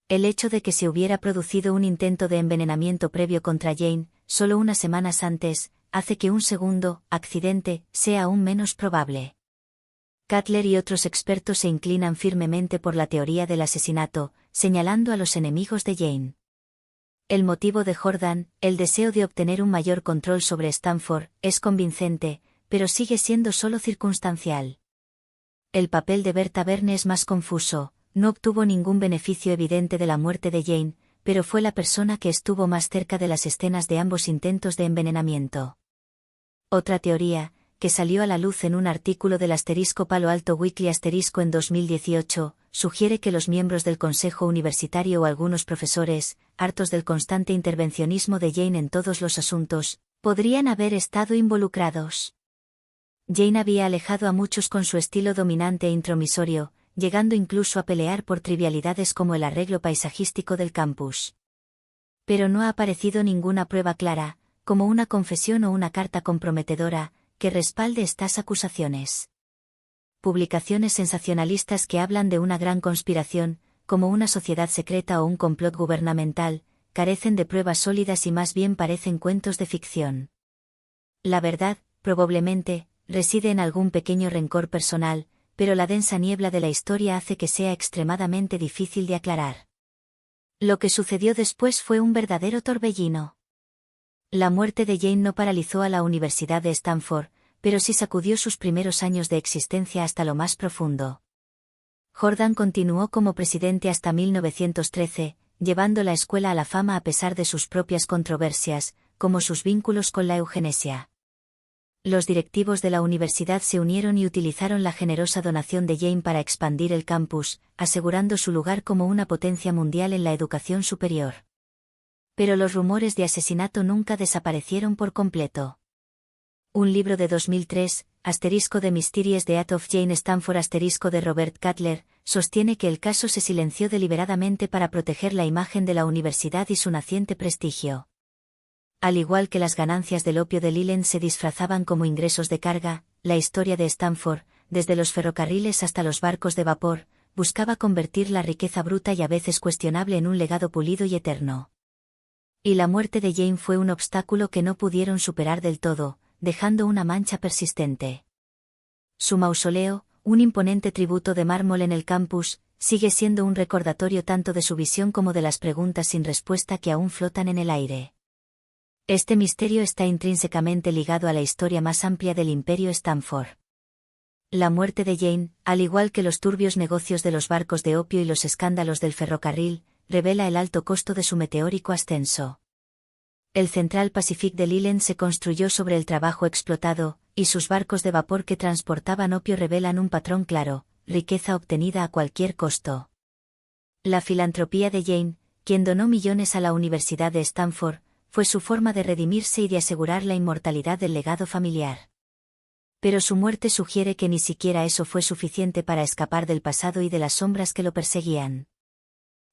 El hecho de que se hubiera producido un intento de envenenamiento previo contra Jane, solo unas semanas antes, hace que un segundo accidente sea aún menos probable. Cutler y otros expertos se inclinan firmemente por la teoría del asesinato, señalando a los enemigos de Jane. El motivo de Jordan, el deseo de obtener un mayor control sobre Stanford, es convincente, pero sigue siendo solo circunstancial. El papel de Berta Berne es más confuso, no obtuvo ningún beneficio evidente de la muerte de Jane, pero fue la persona que estuvo más cerca de las escenas de ambos intentos de envenenamiento. Otra teoría, que salió a la luz en un artículo del Palo Alto Weekly en 2018, sugiere que los miembros del Consejo Universitario o algunos profesores, hartos del constante intervencionismo de Jane en todos los asuntos, podrían haber estado involucrados. Jane había alejado a muchos con su estilo dominante e intromisorio, llegando incluso a pelear por trivialidades como el arreglo paisajístico del campus. Pero no ha aparecido ninguna prueba clara, como una confesión o una carta comprometedora, que respalde estas acusaciones. Publicaciones sensacionalistas que hablan de una gran conspiración, como una sociedad secreta o un complot gubernamental, carecen de pruebas sólidas y más bien parecen cuentos de ficción. La verdad, probablemente, reside en algún pequeño rencor personal, pero la densa niebla de la historia hace que sea extremadamente difícil de aclarar. Lo que sucedió después fue un verdadero torbellino. La muerte de Jane no paralizó a la Universidad de Stanford, pero sí sacudió sus primeros años de existencia hasta lo más profundo. Jordan continuó como presidente hasta 1913, llevando la escuela a la fama a pesar de sus propias controversias, como sus vínculos con la eugenesia. Los directivos de la universidad se unieron y utilizaron la generosa donación de Jane para expandir el campus, asegurando su lugar como una potencia mundial en la educación superior. Pero los rumores de asesinato nunca desaparecieron por completo. Un libro de 2003, The Mysteries Death of Jane Stanford de Robert Cutler, sostiene que el caso se silenció deliberadamente para proteger la imagen de la universidad y su naciente prestigio. Al igual que las ganancias del opio de Leland se disfrazaban como ingresos de carga, la historia de Stanford, desde los ferrocarriles hasta los barcos de vapor, buscaba convertir la riqueza bruta y a veces cuestionable en un legado pulido y eterno. Y la muerte de Jane fue un obstáculo que no pudieron superar del todo, dejando una mancha persistente. Su mausoleo, un imponente tributo de mármol en el campus, sigue siendo un recordatorio tanto de su visión como de las preguntas sin respuesta que aún flotan en el aire. Este misterio está intrínsecamente ligado a la historia más amplia del Imperio Stanford. La muerte de Jane, al igual que los turbios negocios de los barcos de opio y los escándalos del ferrocarril, revela el alto costo de su meteórico ascenso. El Central Pacific de Leland se construyó sobre el trabajo explotado, y sus barcos de vapor que transportaban opio revelan un patrón claro: riqueza obtenida a cualquier costo. La filantropía de Jane, quien donó millones a la Universidad de Stanford, fue su forma de redimirse y de asegurar la inmortalidad del legado familiar. Pero su muerte sugiere que ni siquiera eso fue suficiente para escapar del pasado y de las sombras que lo perseguían.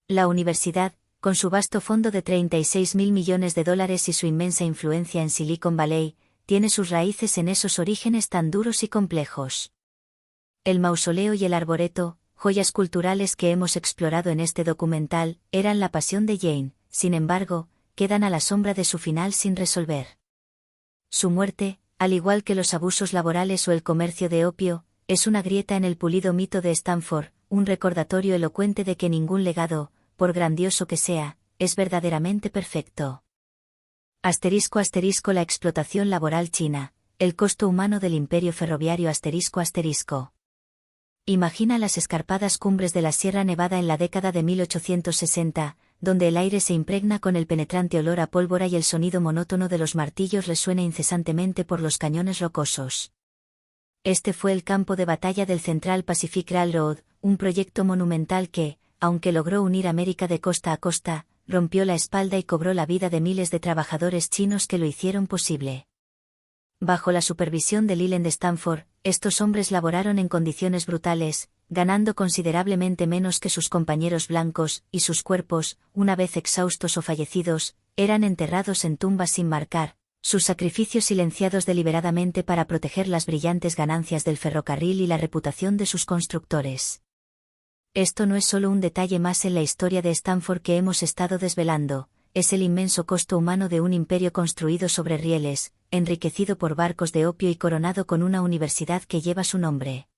La universidad, con su vasto fondo de $36.000 millones y su inmensa influencia en Silicon Valley, tiene sus raíces en esos orígenes tan duros y complejos. El mausoleo y el arboreto, joyas culturales que hemos explorado en este documental, eran la pasión de Jane, sin embargo, quedan a la sombra de su final sin resolver. Su muerte, al igual que los abusos laborales o el comercio de opio, es una grieta en el pulido mito de Stanford, un recordatorio elocuente de que ningún legado, por grandioso que sea, es verdaderamente perfecto. *** La explotación laboral china, el costo humano del imperio ferroviario ***. Imagina las escarpadas cumbres de la Sierra Nevada en la década de 1860, donde el aire se impregna con el penetrante olor a pólvora y el sonido monótono de los martillos resuena incesantemente por los cañones rocosos. Este fue el campo de batalla del Central Pacific Railroad, un proyecto monumental que, aunque logró unir América de costa a costa, rompió la espalda y cobró la vida de miles de trabajadores chinos que lo hicieron posible. Bajo la supervisión de Leland Stanford, estos hombres laboraron en condiciones brutales, ganando considerablemente menos que sus compañeros blancos, y sus cuerpos, una vez exhaustos o fallecidos, eran enterrados en tumbas sin marcar, sus sacrificios silenciados deliberadamente para proteger las brillantes ganancias del ferrocarril y la reputación de sus constructores. Esto no es solo un detalle más en la historia de Stanford que hemos estado desvelando, es el inmenso costo humano de un imperio construido sobre rieles, enriquecido por barcos de opio y coronado con una universidad que lleva su nombre.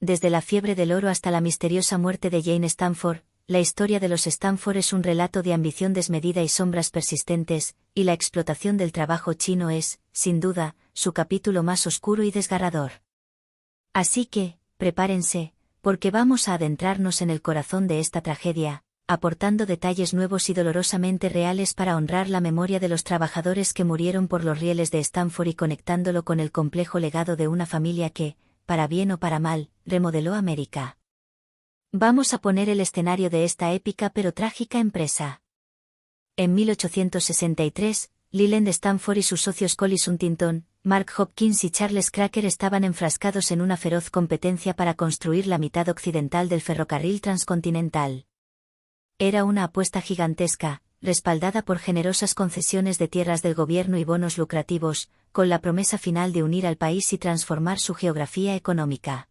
Desde la fiebre del oro hasta la misteriosa muerte de Jane Stanford, la historia de los Stanford es un relato de ambición desmedida y sombras persistentes, y la explotación del trabajo chino es, sin duda, su capítulo más oscuro y desgarrador. Así que, prepárense, porque vamos a adentrarnos en el corazón de esta tragedia, aportando detalles nuevos y dolorosamente reales para honrar la memoria de los trabajadores que murieron por los rieles de Stanford y conectándolo con el complejo legado de una familia que, para bien o para mal, remodeló América. Vamos a poner el escenario de esta épica pero trágica empresa. En 1863, Leland Stanford y sus socios Collis Huntington, Mark Hopkins y Charles Cracker estaban enfrascados en una feroz competencia para construir la mitad occidental del ferrocarril transcontinental. Era una apuesta gigantesca, respaldada por generosas concesiones de tierras del gobierno y bonos lucrativos, con la promesa final de unir al país y transformar su geografía económica.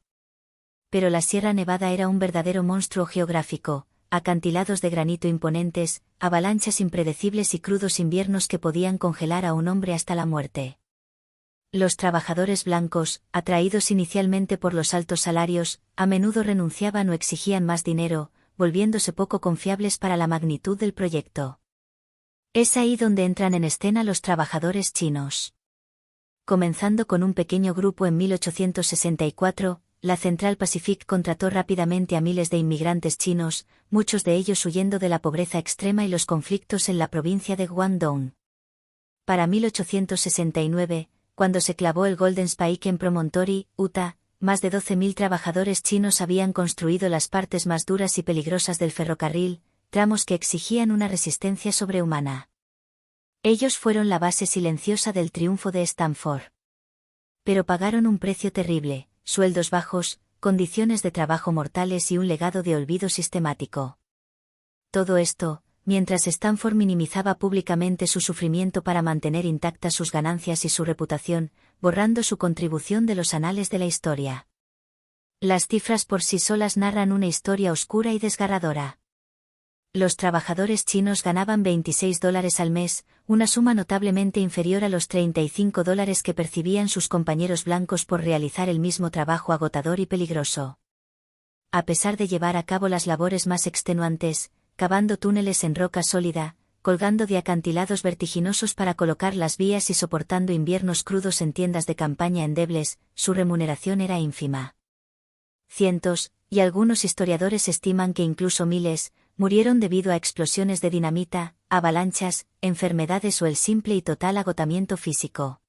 Pero la Sierra Nevada era un verdadero monstruo geográfico, acantilados de granito imponentes, avalanchas impredecibles y crudos inviernos que podían congelar a un hombre hasta la muerte. Los trabajadores blancos, atraídos inicialmente por los altos salarios, a menudo renunciaban o exigían más dinero, volviéndose poco confiables para la magnitud del proyecto. Es ahí donde entran en escena los trabajadores chinos. Comenzando con un pequeño grupo en 1864, la Central Pacific contrató rápidamente a miles de inmigrantes chinos, muchos de ellos huyendo de la pobreza extrema y los conflictos en la provincia de Guangdong. Para 1869, cuando se clavó el Golden Spike en Promontory, Utah, más de 12.000 trabajadores chinos habían construido las partes más duras y peligrosas del ferrocarril, tramos que exigían una resistencia sobrehumana. Ellos fueron la base silenciosa del triunfo de Stanford. Pero pagaron un precio terrible: sueldos bajos, condiciones de trabajo mortales y un legado de olvido sistemático. Todo esto, mientras Stanford minimizaba públicamente su sufrimiento para mantener intactas sus ganancias y su reputación, borrando su contribución de los anales de la historia. Las cifras por sí solas narran una historia oscura y desgarradora. Los trabajadores chinos ganaban $26 al mes, una suma notablemente inferior a los $35 que percibían sus compañeros blancos por realizar el mismo trabajo agotador y peligroso. A pesar de llevar a cabo las labores más extenuantes, cavando túneles en roca sólida, colgando de acantilados vertiginosos para colocar las vías y soportando inviernos crudos en tiendas de campaña endebles, su remuneración era ínfima. Cientos, y algunos historiadores estiman que incluso miles, murieron debido a explosiones de dinamita, avalanchas, enfermedades o el simple y total agotamiento físico.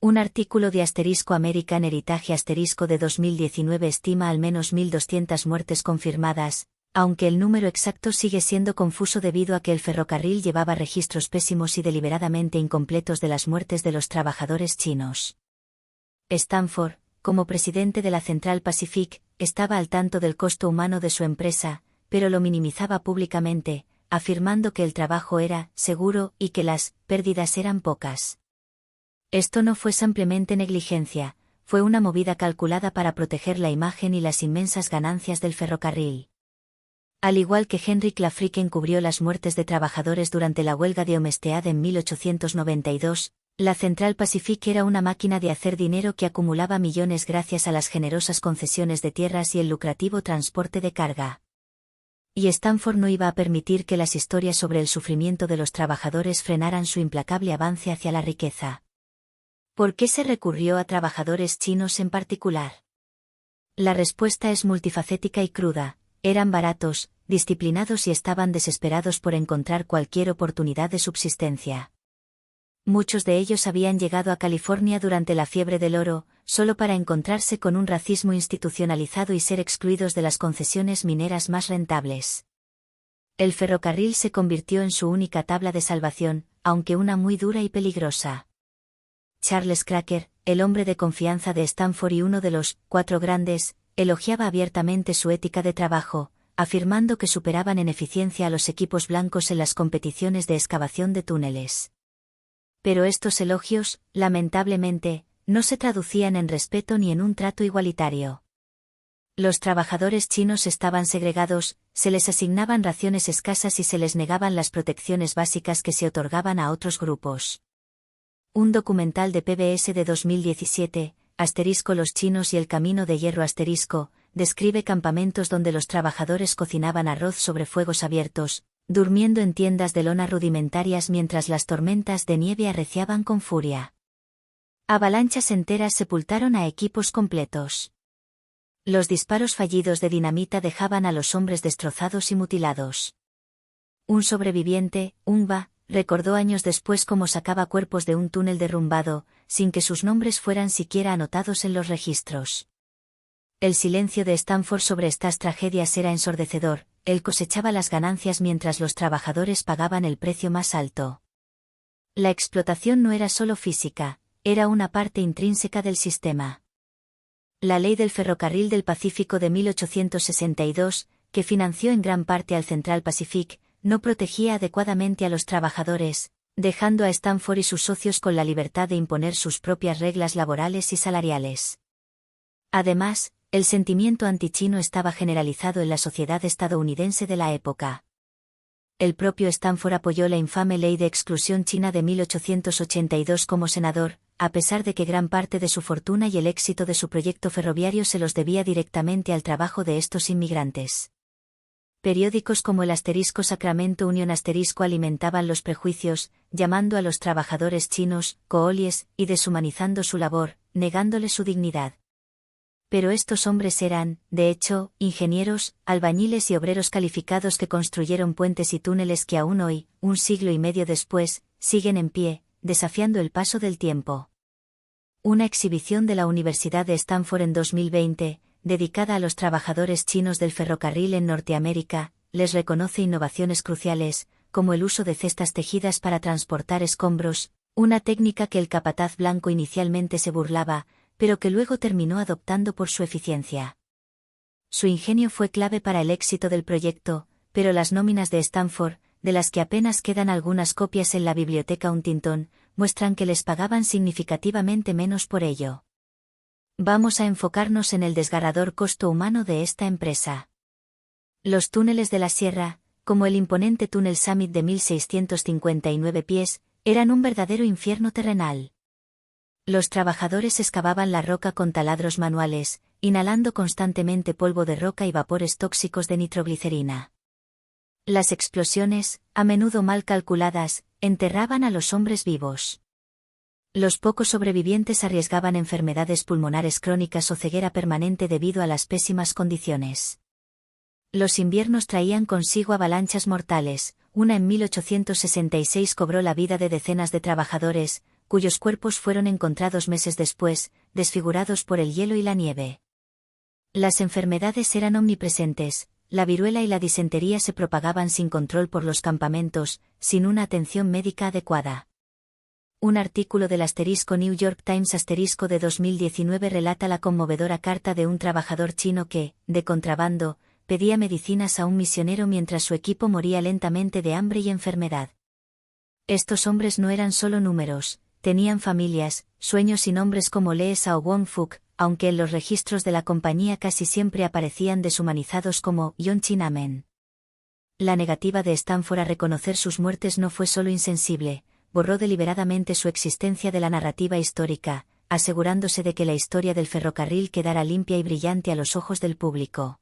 Un artículo de American Heritage de 2019 estima al menos 1.200 muertes confirmadas, aunque el número exacto sigue siendo confuso debido a que el ferrocarril llevaba registros pésimos y deliberadamente incompletos de las muertes de los trabajadores chinos. Stanford, como presidente de la Central Pacific, estaba al tanto del costo humano de su empresa, pero lo minimizaba públicamente, afirmando que el trabajo era seguro y que las pérdidas eran pocas. Esto no fue simplemente negligencia, fue una movida calculada para proteger la imagen y las inmensas ganancias del ferrocarril. Al igual que Henry Clay encubrió las muertes de trabajadores durante la huelga de Homestead en 1892, la Central Pacific era una máquina de hacer dinero que acumulaba millones gracias a las generosas concesiones de tierras y el lucrativo transporte de carga. Y Stanford no iba a permitir que las historias sobre el sufrimiento de los trabajadores frenaran su implacable avance hacia la riqueza. ¿Por qué se recurrió a trabajadores chinos en particular? La respuesta es multifacética y cruda: eran baratos, disciplinados y estaban desesperados por encontrar cualquier oportunidad de subsistencia. Muchos de ellos habían llegado a California durante la fiebre del oro, solo para encontrarse con un racismo institucionalizado y ser excluidos de las concesiones mineras más rentables. El ferrocarril se convirtió en su única tabla de salvación, aunque una muy dura y peligrosa. Charles Cracker, el hombre de confianza de Stanford y uno de los 4 grandes, elogiaba abiertamente su ética de trabajo, afirmando que superaban en eficiencia a los equipos blancos en las competiciones de excavación de túneles. Pero estos elogios, lamentablemente, no se traducían en respeto ni en un trato igualitario. Los trabajadores chinos estaban segregados, se les asignaban raciones escasas y se les negaban las protecciones básicas que se otorgaban a otros grupos. Un documental de PBS de 2017, Los chinos y el camino de hierro describe campamentos donde los trabajadores cocinaban arroz sobre fuegos abiertos, durmiendo en tiendas de lona rudimentarias mientras las tormentas de nieve arreciaban con furia. Avalanchas enteras sepultaron a equipos completos. Los disparos fallidos de dinamita dejaban a los hombres destrozados y mutilados. Un sobreviviente, Ungba, recordó años después cómo sacaba cuerpos de un túnel derrumbado, sin que sus nombres fueran siquiera anotados en los registros. El silencio de Stanford sobre estas tragedias era ensordecedor. Él cosechaba las ganancias mientras los trabajadores pagaban el precio más alto. La explotación no era solo física, era una parte intrínseca del sistema. La Ley del Ferrocarril del Pacífico de 1862, que financió en gran parte al Central Pacific, no protegía adecuadamente a los trabajadores, dejando a Stanford y sus socios con la libertad de imponer sus propias reglas laborales y salariales. Además, el sentimiento antichino estaba generalizado en la sociedad estadounidense de la época. El propio Stanford apoyó la infame Ley de Exclusión China de 1882 como senador, a pesar de que gran parte de su fortuna y el éxito de su proyecto ferroviario se los debía directamente al trabajo de estos inmigrantes. Periódicos como el *Sacramento Union* alimentaban los prejuicios, llamando a los trabajadores chinos coolies y deshumanizando su labor, negándoles su dignidad. Pero estos hombres eran, de hecho, ingenieros, albañiles y obreros calificados que construyeron puentes y túneles que aún hoy, un siglo y medio después, siguen en pie, desafiando el paso del tiempo. Una exhibición de la Universidad de Stanford en 2020, dedicada a los trabajadores chinos del ferrocarril en Norteamérica, les reconoce innovaciones cruciales, como el uso de cestas tejidas para transportar escombros, una técnica que el capataz blanco inicialmente se burlaba, pero que luego terminó adoptando por su eficiencia. Su ingenio fue clave para el éxito del proyecto, pero las nóminas de Stanford, de las que apenas quedan algunas copias en la biblioteca Huntington, muestran que les pagaban significativamente menos por ello. Vamos a enfocarnos en el desgarrador costo humano de esta empresa. Los túneles de la sierra, como el imponente túnel Summit de 1659 pies, eran un verdadero infierno terrenal. Los trabajadores excavaban la roca con taladros manuales, inhalando constantemente polvo de roca y vapores tóxicos de nitroglicerina. Las explosiones, a menudo mal calculadas, enterraban a los hombres vivos. Los pocos sobrevivientes arriesgaban enfermedades pulmonares crónicas o ceguera permanente debido a las pésimas condiciones. Los inviernos traían consigo avalanchas mortales, una en 1866 cobró la vida de decenas de trabajadores, cuyos cuerpos fueron encontrados meses después, desfigurados por el hielo y la nieve. Las enfermedades eran omnipresentes, la viruela y la disentería se propagaban sin control por los campamentos, sin una atención médica adecuada. Un artículo del New York Times de 2019 relata la conmovedora carta de un trabajador chino que, de contrabando, pedía medicinas a un misionero mientras su equipo moría lentamente de hambre y enfermedad. Estos hombres no eran solo números, tenían familias, sueños y nombres como Lee Sao Wong Fuk, aunque en los registros de la compañía casi siempre aparecían deshumanizados como Yon Chin Amen. La negativa de Stanford a reconocer sus muertes no fue solo insensible, borró deliberadamente su existencia de la narrativa histórica, asegurándose de que la historia del ferrocarril quedara limpia y brillante a los ojos del público.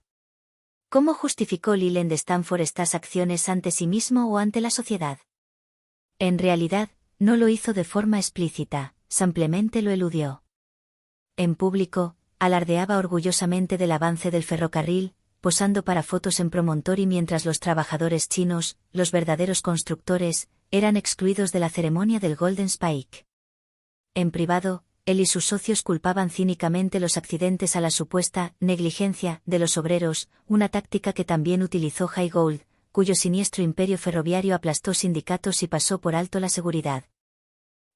¿Cómo justificó Leland Stanford estas acciones ante sí mismo o ante la sociedad? En realidad, no lo hizo de forma explícita, simplemente lo eludió. En público, alardeaba orgullosamente del avance del ferrocarril, posando para fotos en Promontory mientras los trabajadores chinos, los verdaderos constructores, eran excluidos de la ceremonia del Golden Spike. En privado, él y sus socios culpaban cínicamente los accidentes a la supuesta negligencia de los obreros, una táctica que también utilizó Jay Gould, cuyo siniestro imperio ferroviario aplastó sindicatos y pasó por alto la seguridad.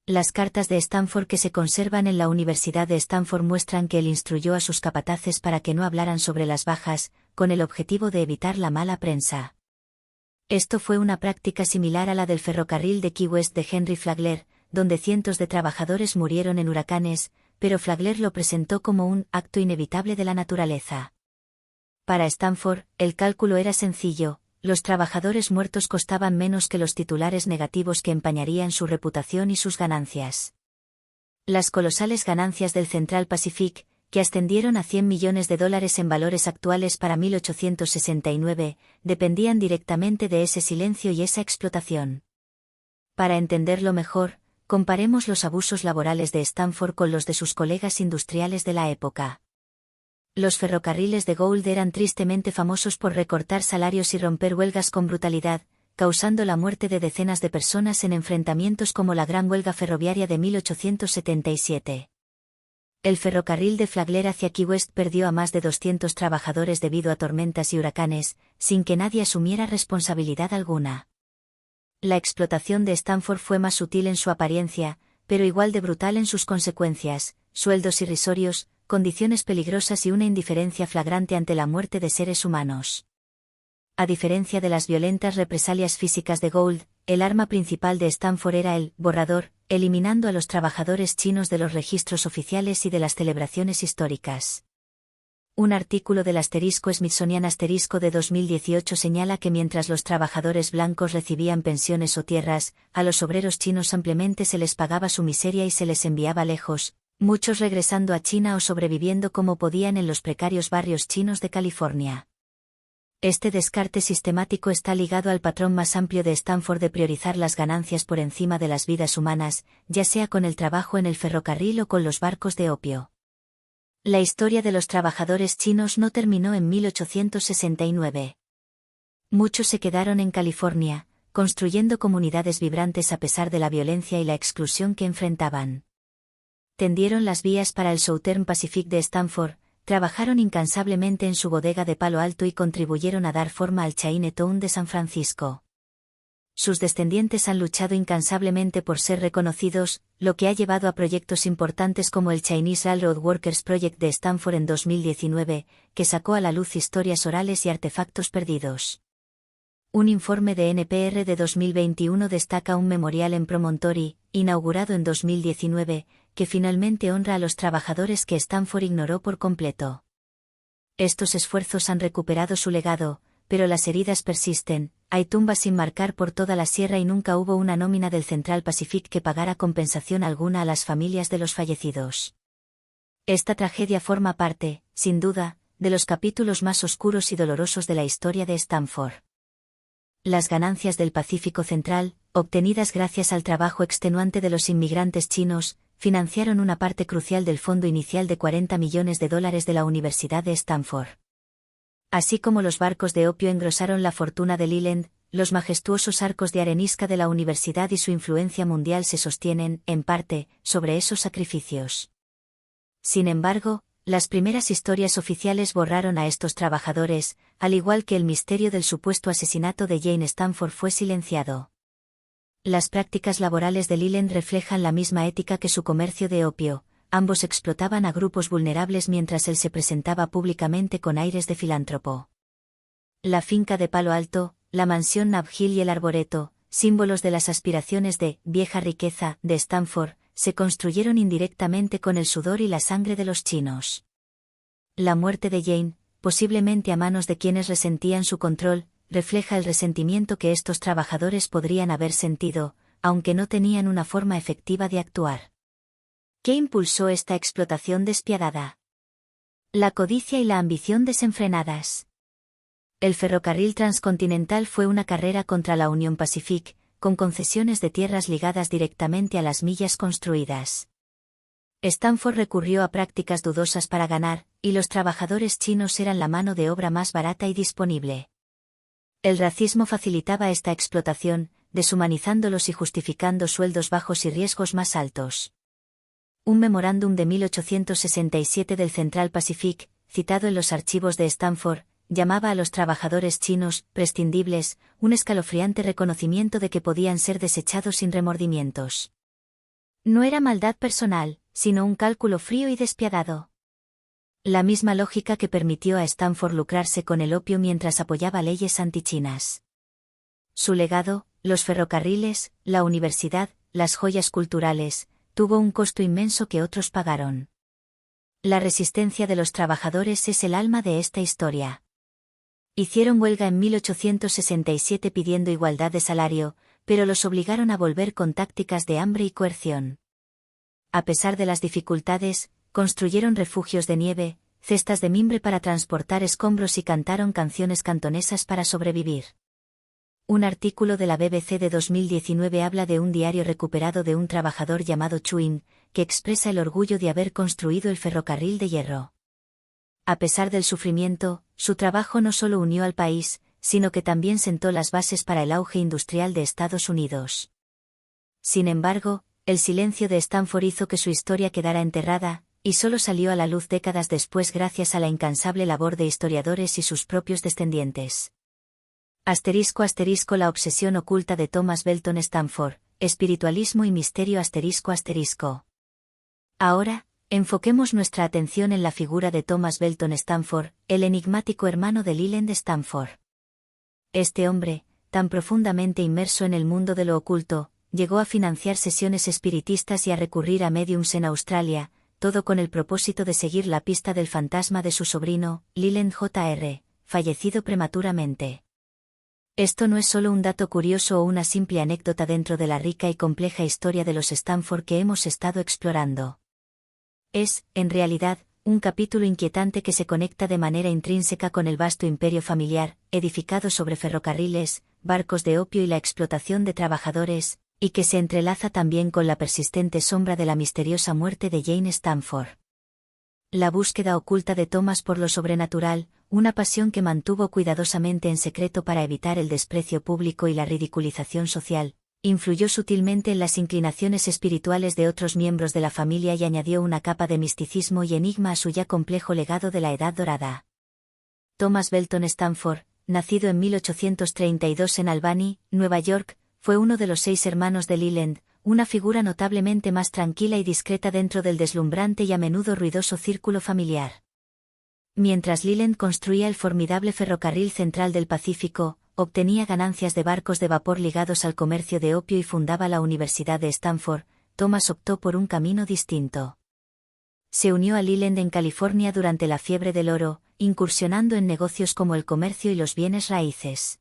Las cartas de Stanford que se conservan en la Universidad de Stanford muestran que él instruyó a sus capataces para que no hablaran sobre las bajas, con el objetivo de evitar la mala prensa. Esto fue una práctica similar a la del ferrocarril de Key West de Henry Flagler, donde cientos de trabajadores murieron en huracanes, pero Flagler lo presentó como un acto inevitable de la naturaleza. Para Stanford, el cálculo era sencillo. Los trabajadores muertos costaban menos que los titulares negativos que empañarían su reputación y sus ganancias. Las colosales ganancias del Central Pacific, que ascendieron a $100 millones en valores actuales para 1869, dependían directamente de ese silencio y esa explotación. Para entenderlo mejor, comparemos los abusos laborales de Stanford con los de sus colegas industriales de la época. Los ferrocarriles de Gould eran tristemente famosos por recortar salarios y romper huelgas con brutalidad, causando la muerte de decenas de personas en enfrentamientos como la Gran Huelga Ferroviaria de 1877. El ferrocarril de Flagler hacia Key West perdió a más de 200 trabajadores debido a tormentas y huracanes, sin que nadie asumiera responsabilidad alguna. La explotación de Stanford fue más sutil en su apariencia, pero igual de brutal en sus consecuencias: sueldos irrisorios, condiciones peligrosas y una indiferencia flagrante ante la muerte de seres humanos. A diferencia de las violentas represalias físicas de Gould, el arma principal de Stanford era el borrador, eliminando a los trabajadores chinos de los registros oficiales y de las celebraciones históricas. Un artículo del *Smithsonian* de 2018 señala que mientras los trabajadores blancos recibían pensiones o tierras, a los obreros chinos ampliamente se les pagaba su miseria y se les enviaba lejos, muchos regresando a China o sobreviviendo como podían en los precarios barrios chinos de California. Este descarte sistemático está ligado al patrón más amplio de Stanford de priorizar las ganancias por encima de las vidas humanas, ya sea con el trabajo en el ferrocarril o con los barcos de opio. La historia de los trabajadores chinos no terminó en 1869. Muchos se quedaron en California, construyendo comunidades vibrantes a pesar de la violencia y la exclusión que enfrentaban. Tendieron las vías para el Southern Pacific de Stanford, trabajaron incansablemente en su bodega de Palo Alto y contribuyeron a dar forma al Chinatown de San Francisco. Sus descendientes han luchado incansablemente por ser reconocidos, lo que ha llevado a proyectos importantes como el Chinese Railroad Workers Project de Stanford en 2019, que sacó a la luz historias orales y artefactos perdidos. Un informe de NPR de 2021 destaca un memorial en Promontory, inaugurado en 2019, que finalmente honra a los trabajadores que Stanford ignoró por completo. Estos esfuerzos han recuperado su legado, pero las heridas persisten. Hay tumbas sin marcar por toda la sierra y nunca hubo una nómina del Central Pacific que pagara compensación alguna a las familias de los fallecidos. Esta tragedia forma parte, sin duda, de los capítulos más oscuros y dolorosos de la historia de Stanford. Las ganancias del Pacífico Central, obtenidas gracias al trabajo extenuante de los inmigrantes chinos, financiaron una parte crucial del fondo inicial de $40 millones de la Universidad de Stanford. Así como los barcos de opio engrosaron la fortuna de Leland, los majestuosos arcos de arenisca de la universidad y su influencia mundial se sostienen, en parte, sobre esos sacrificios. Sin embargo, las primeras historias oficiales borraron a estos trabajadores, al igual que el misterio del supuesto asesinato de Jane Stanford fue silenciado. Las prácticas laborales de Leland reflejan la misma ética que su comercio de opio. Ambos explotaban a grupos vulnerables mientras él se presentaba públicamente con aires de filántropo. La finca de Palo Alto, la mansión Nab Hill y el arboreto, símbolos de las aspiraciones de vieja riqueza de Stanford, se construyeron indirectamente con el sudor y la sangre de los chinos. La muerte de Jane, posiblemente a manos de quienes resentían su control, refleja el resentimiento que estos trabajadores podrían haber sentido, aunque no tenían una forma efectiva de actuar. ¿Qué impulsó esta explotación despiadada? La codicia y la ambición desenfrenadas. El ferrocarril transcontinental fue una carrera contra la Union Pacific, con concesiones de tierras ligadas directamente a las millas construidas. Stanford recurrió a prácticas dudosas para ganar, y los trabajadores chinos eran la mano de obra más barata y disponible. El racismo facilitaba esta explotación, deshumanizándolos y justificando sueldos bajos y riesgos más altos. Un memorándum de 1867 del Central Pacific, citado en los archivos de Stanford, llamaba a los trabajadores chinos prescindibles, un escalofriante reconocimiento de que podían ser desechados sin remordimientos. No era maldad personal, sino un cálculo frío y despiadado. La misma lógica que permitió a Stanford lucrarse con el opio mientras apoyaba leyes antichinas. Su legado, los ferrocarriles, la universidad, las joyas culturales, tuvo un costo inmenso que otros pagaron. La resistencia de los trabajadores es el alma de esta historia. Hicieron huelga en 1867 pidiendo igualdad de salario, pero los obligaron a volver con tácticas de hambre y coerción. A pesar de las dificultades, construyeron refugios de nieve, cestas de mimbre para transportar escombros y cantaron canciones cantonesas para sobrevivir. Un artículo de la BBC de 2019 habla de un diario recuperado de un trabajador llamado Chuin, que expresa el orgullo de haber construido el ferrocarril de hierro. A pesar del sufrimiento, su trabajo no solo unió al país, sino que también sentó las bases para el auge industrial de Estados Unidos. Sin embargo, el silencio de Stanford hizo que su historia quedara enterrada, y solo salió a la luz décadas después gracias a la incansable labor de historiadores y sus propios descendientes. *** La obsesión oculta de Thomas Belton Stanford, espiritualismo y misterio ***. Ahora, enfoquemos nuestra atención en la figura de Thomas Belton Stanford, el enigmático hermano de Leland Stanford. Este hombre, tan profundamente inmerso en el mundo de lo oculto, llegó a financiar sesiones espiritistas y a recurrir a médiums en Australia, todo con el propósito de seguir la pista del fantasma de su sobrino, Leland Jr., fallecido prematuramente. Esto no es solo un dato curioso o una simple anécdota dentro de la rica y compleja historia de los Stanford que hemos estado explorando. Es, en realidad, un capítulo inquietante que se conecta de manera intrínseca con el vasto imperio familiar, edificado sobre ferrocarriles, barcos de opio y la explotación de trabajadores, y que se entrelaza también con la persistente sombra de la misteriosa muerte de Jane Stanford. La búsqueda oculta de Thomas por lo sobrenatural, una pasión que mantuvo cuidadosamente en secreto para evitar el desprecio público y la ridiculización social, influyó sutilmente en las inclinaciones espirituales de otros miembros de la familia y añadió una capa de misticismo y enigma a su ya complejo legado de la Edad Dorada. Thomas Belton Stanford, nacido en 1832 en Albany, Nueva York, fue uno de los 6 hermanos de Leland, una figura notablemente más tranquila y discreta dentro del deslumbrante y a menudo ruidoso círculo familiar. Mientras Leland construía el formidable ferrocarril central del Pacífico, obtenía ganancias de barcos de vapor ligados al comercio de opio y fundaba la Universidad de Stanford, Thomas optó por un camino distinto. Se unió a Leland en California durante la fiebre del oro, incursionando en negocios como el comercio y los bienes raíces.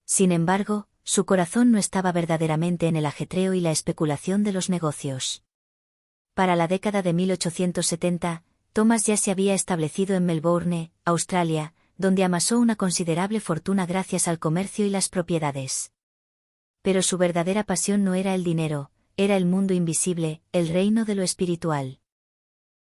Sin embargo, su corazón no estaba verdaderamente en el ajetreo y la especulación de los negocios. Para la década de 1870, Thomas ya se había establecido en Melbourne, Australia, donde amasó una considerable fortuna gracias al comercio y las propiedades. Pero su verdadera pasión no era el dinero, era el mundo invisible, el reino de lo espiritual.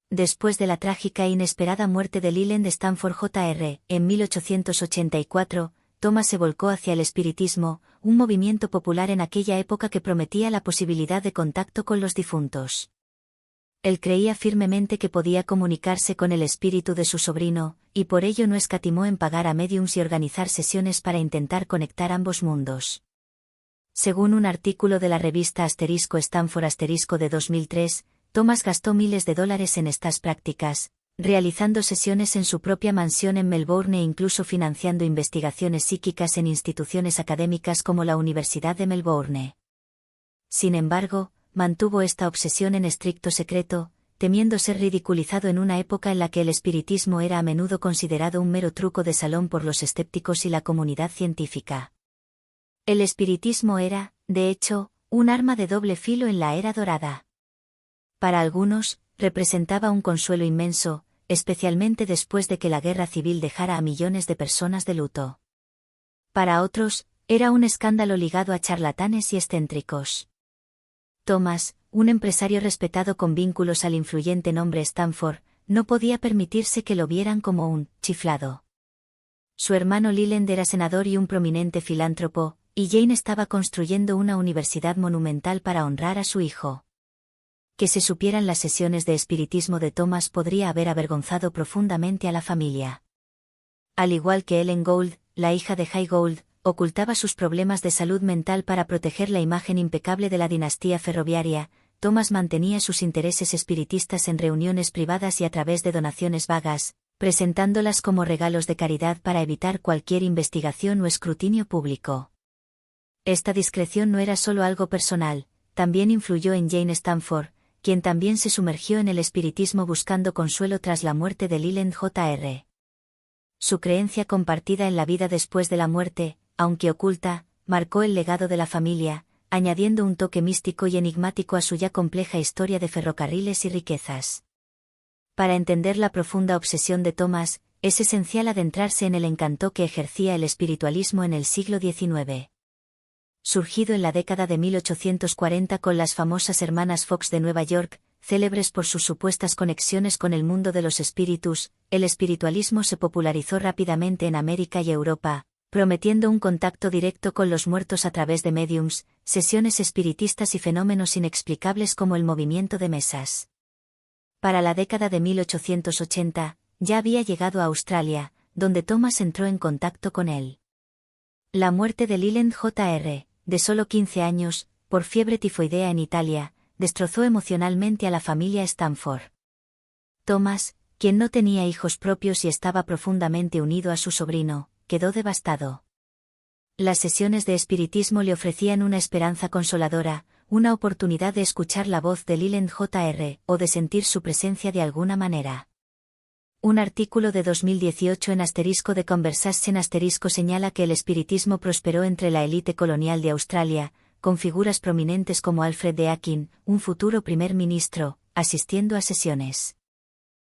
Después de la trágica e inesperada muerte de Leland Stanford Jr., en 1884, Thomas se volcó hacia el espiritismo, un movimiento popular en aquella época que prometía la posibilidad de contacto con los difuntos. Él creía firmemente que podía comunicarse con el espíritu de su sobrino, y por ello no escatimó en pagar a médiums y organizar sesiones para intentar conectar ambos mundos. Según un artículo de la revista *Stanford* de 2003, Thomas gastó miles de dólares en estas prácticas, realizando sesiones en su propia mansión en Melbourne e incluso financiando investigaciones psíquicas en instituciones académicas como la Universidad de Melbourne. Sin embargo, mantuvo esta obsesión en estricto secreto, temiendo ser ridiculizado en una época en la que el espiritismo era a menudo considerado un mero truco de salón por los escépticos y la comunidad científica. El espiritismo era, de hecho, un arma de doble filo en la Era Dorada. Para algunos, representaba un consuelo inmenso, especialmente después de que la guerra civil dejara a millones de personas de luto. Para otros, era un escándalo ligado a charlatanes y excéntricos. Thomas, un empresario respetado con vínculos al influyente nombre Stanford, no podía permitirse que lo vieran como un chiflado. Su hermano Leland era senador y un prominente filántropo, y Jane estaba construyendo una universidad monumental para honrar a su hijo. Que se supieran las sesiones de espiritismo de Thomas podría haber avergonzado profundamente a la familia. Al igual que Ellen Gould, la hija de Jay Gould, ocultaba sus problemas de salud mental para proteger la imagen impecable de la dinastía ferroviaria, Thomas mantenía sus intereses espiritistas en reuniones privadas y a través de donaciones vagas, presentándolas como regalos de caridad para evitar cualquier investigación o escrutinio público. Esta discreción no era solo algo personal, también influyó en Jane Stanford, quien también se sumergió en el espiritismo buscando consuelo tras la muerte de Leland Jr. Su creencia compartida en la vida después de la muerte, aunque oculta, marcó el legado de la familia, añadiendo un toque místico y enigmático a su ya compleja historia de ferrocarriles y riquezas. Para entender la profunda obsesión de Thomas, es esencial adentrarse en el encanto que ejercía el espiritualismo en el siglo XIX. Surgido en la década de 1840 con las famosas hermanas Fox de Nueva York, célebres por sus supuestas conexiones con el mundo de los espíritus, el espiritualismo se popularizó rápidamente en América y Europa, prometiendo un contacto directo con los muertos a través de médiums, sesiones espiritistas y fenómenos inexplicables como el movimiento de mesas. Para la década de 1880, ya había llegado a Australia, donde Thomas entró en contacto con él. La muerte de Leland Jr., de solo 15 años, por fiebre tifoidea en Italia, destrozó emocionalmente a la familia Stamford. Thomas, quien no tenía hijos propios y estaba profundamente unido a su sobrino, quedó devastado. Las sesiones de espiritismo le ofrecían una esperanza consoladora, una oportunidad de escuchar la voz de Leland Jr. o de sentir su presencia de alguna manera. Un artículo de 2018 en *The Conversation* señala que el espiritismo prosperó entre la élite colonial de Australia, con figuras prominentes como Alfred Deakin, un futuro primer ministro, asistiendo a sesiones.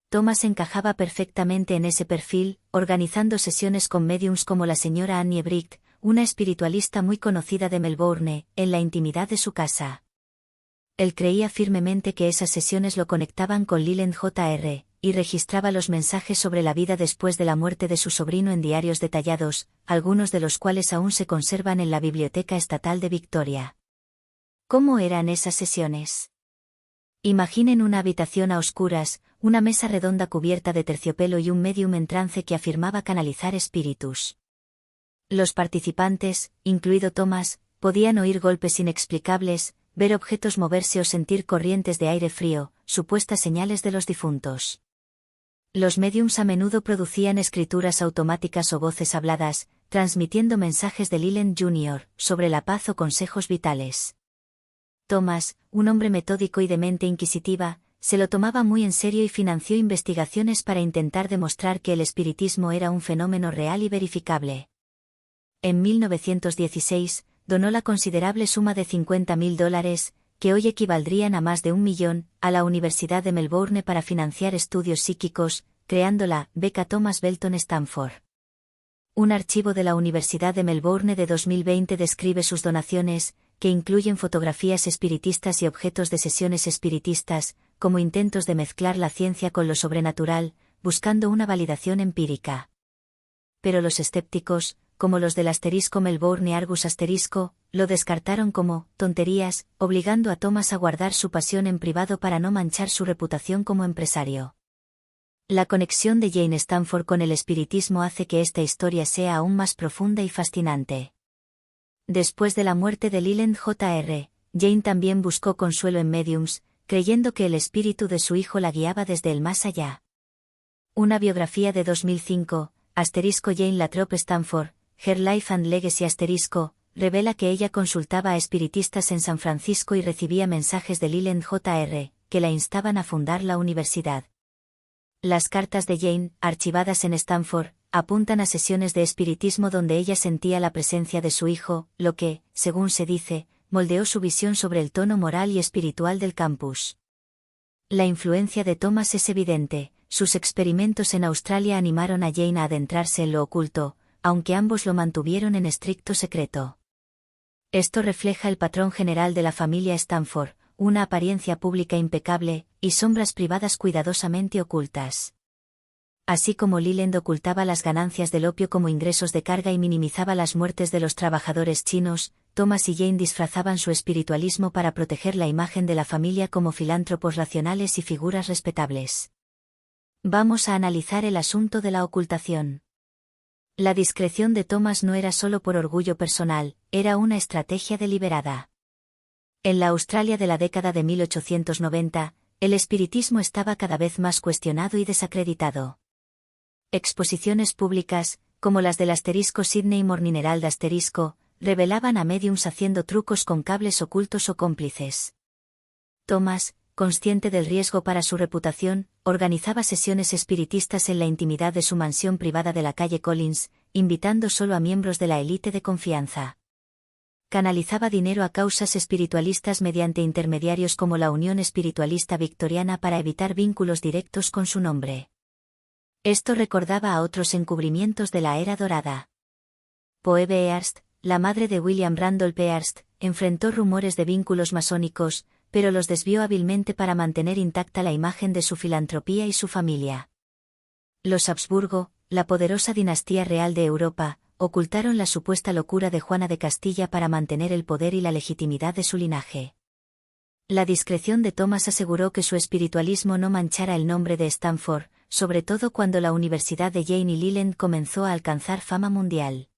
Thomas encajaba perfectamente en ese perfil, organizando sesiones con médiums como la señora Annie Bright, una espiritualista muy conocida de Melbourne, en la intimidad de su casa. Él creía firmemente que esas sesiones lo conectaban con Leland Jr., y registraba los mensajes sobre la vida después de la muerte de su sobrino en diarios detallados, algunos de los cuales aún se conservan en la Biblioteca Estatal de Victoria. ¿Cómo eran esas sesiones? Imaginen una habitación a oscuras, una mesa redonda cubierta de terciopelo y un médium en trance que afirmaba canalizar espíritus. Los participantes, incluido Thomas, podían oír golpes inexplicables, ver objetos moverse o sentir corrientes de aire frío, supuestas señales de los difuntos. Los médiums a menudo producían escrituras automáticas o voces habladas, transmitiendo mensajes de Leland Jr. sobre la paz o consejos vitales. Thomas, un hombre metódico y de mente inquisitiva, se lo tomaba muy en serio y financió investigaciones para intentar demostrar que el espiritismo era un fenómeno real y verificable. En 1916, donó la considerable suma de $50.000, que hoy equivaldrían a más de $1 millón, a la Universidad de Melbourne para financiar estudios psíquicos, creando la beca Thomas Belton Stamford. Un archivo de la Universidad de Melbourne de 2020 describe sus donaciones, que incluyen fotografías espiritistas y objetos de sesiones espiritistas, como intentos de mezclar la ciencia con lo sobrenatural, buscando una validación empírica. Pero los escépticos, como los del *Melbourne Argus *, lo descartaron como tonterías, obligando a Thomas a guardar su pasión en privado para no manchar su reputación como empresario. La conexión de Jane Stamford con el espiritismo hace que esta historia sea aún más profunda y fascinante. Después de la muerte de Leland Jr., Jane también buscó consuelo en mediums, creyendo que el espíritu de su hijo la guiaba desde el más allá. Una biografía de 2005, Jane Latrobe Stamford, Her Life and Legacy revela que ella consultaba a espiritistas en San Francisco y recibía mensajes de Leland Jr., que la instaban a fundar la universidad. Las cartas de Jane, archivadas en Stanford, apuntan a sesiones de espiritismo donde ella sentía la presencia de su hijo, lo que, según se dice, moldeó su visión sobre el tono moral y espiritual del campus. La influencia de Thomas es evidente, sus experimentos en Australia animaron a Jane a adentrarse en lo oculto, aunque ambos lo mantuvieron en estricto secreto. Esto refleja el patrón general de la familia Stamford, una apariencia pública impecable, y sombras privadas cuidadosamente ocultas. Así como Leland ocultaba las ganancias del opio como ingresos de carga y minimizaba las muertes de los trabajadores chinos, Thomas y Jane disfrazaban su espiritualismo para proteger la imagen de la familia como filántropos racionales y figuras respetables. Vamos a analizar el asunto de la ocultación. La discreción de Thomas no era solo por orgullo personal, era una estrategia deliberada. En la Australia de la década de 1890, el espiritismo estaba cada vez más cuestionado y desacreditado. Exposiciones públicas, como las del Sydney Morning Herald revelaban a médiums haciendo trucos con cables ocultos o cómplices. Thomas, consciente del riesgo para su reputación, organizaba sesiones espiritistas en la intimidad de su mansión privada de la calle Collins, invitando solo a miembros de la élite de confianza. Canalizaba dinero a causas espiritualistas mediante intermediarios como la Unión Espiritualista Victoriana para evitar vínculos directos con su nombre. Esto recordaba a otros encubrimientos de la Era Dorada. Poe Behearst, la madre de William Randolph Hearst, enfrentó rumores de vínculos masónicos, pero los desvió hábilmente para mantener intacta la imagen de su filantropía y su familia. Los Habsburgo, la poderosa dinastía real de Europa, ocultaron la supuesta locura de Juana de Castilla para mantener el poder y la legitimidad de su linaje. La discreción de Thomas aseguró que su espiritualismo no manchara el nombre de Stamford, sobre todo cuando la Universidad de Jane y Leland comenzó a alcanzar fama mundial.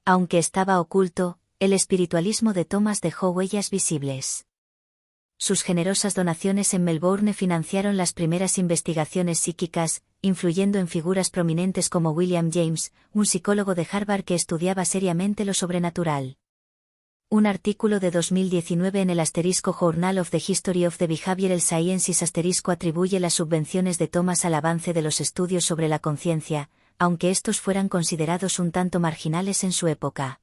Aunque estaba oculto, el espiritualismo de Thomas dejó huellas visibles. Sus generosas donaciones en Melbourne financiaron las primeras investigaciones psíquicas, influyendo en figuras prominentes como William James, un psicólogo de Harvard que estudiaba seriamente lo sobrenatural. Un artículo de 2019 en el Journal of the History of the Behavioral Sciences atribuye las subvenciones de Thomas al avance de los estudios sobre la conciencia, aunque estos fueran considerados un tanto marginales en su época.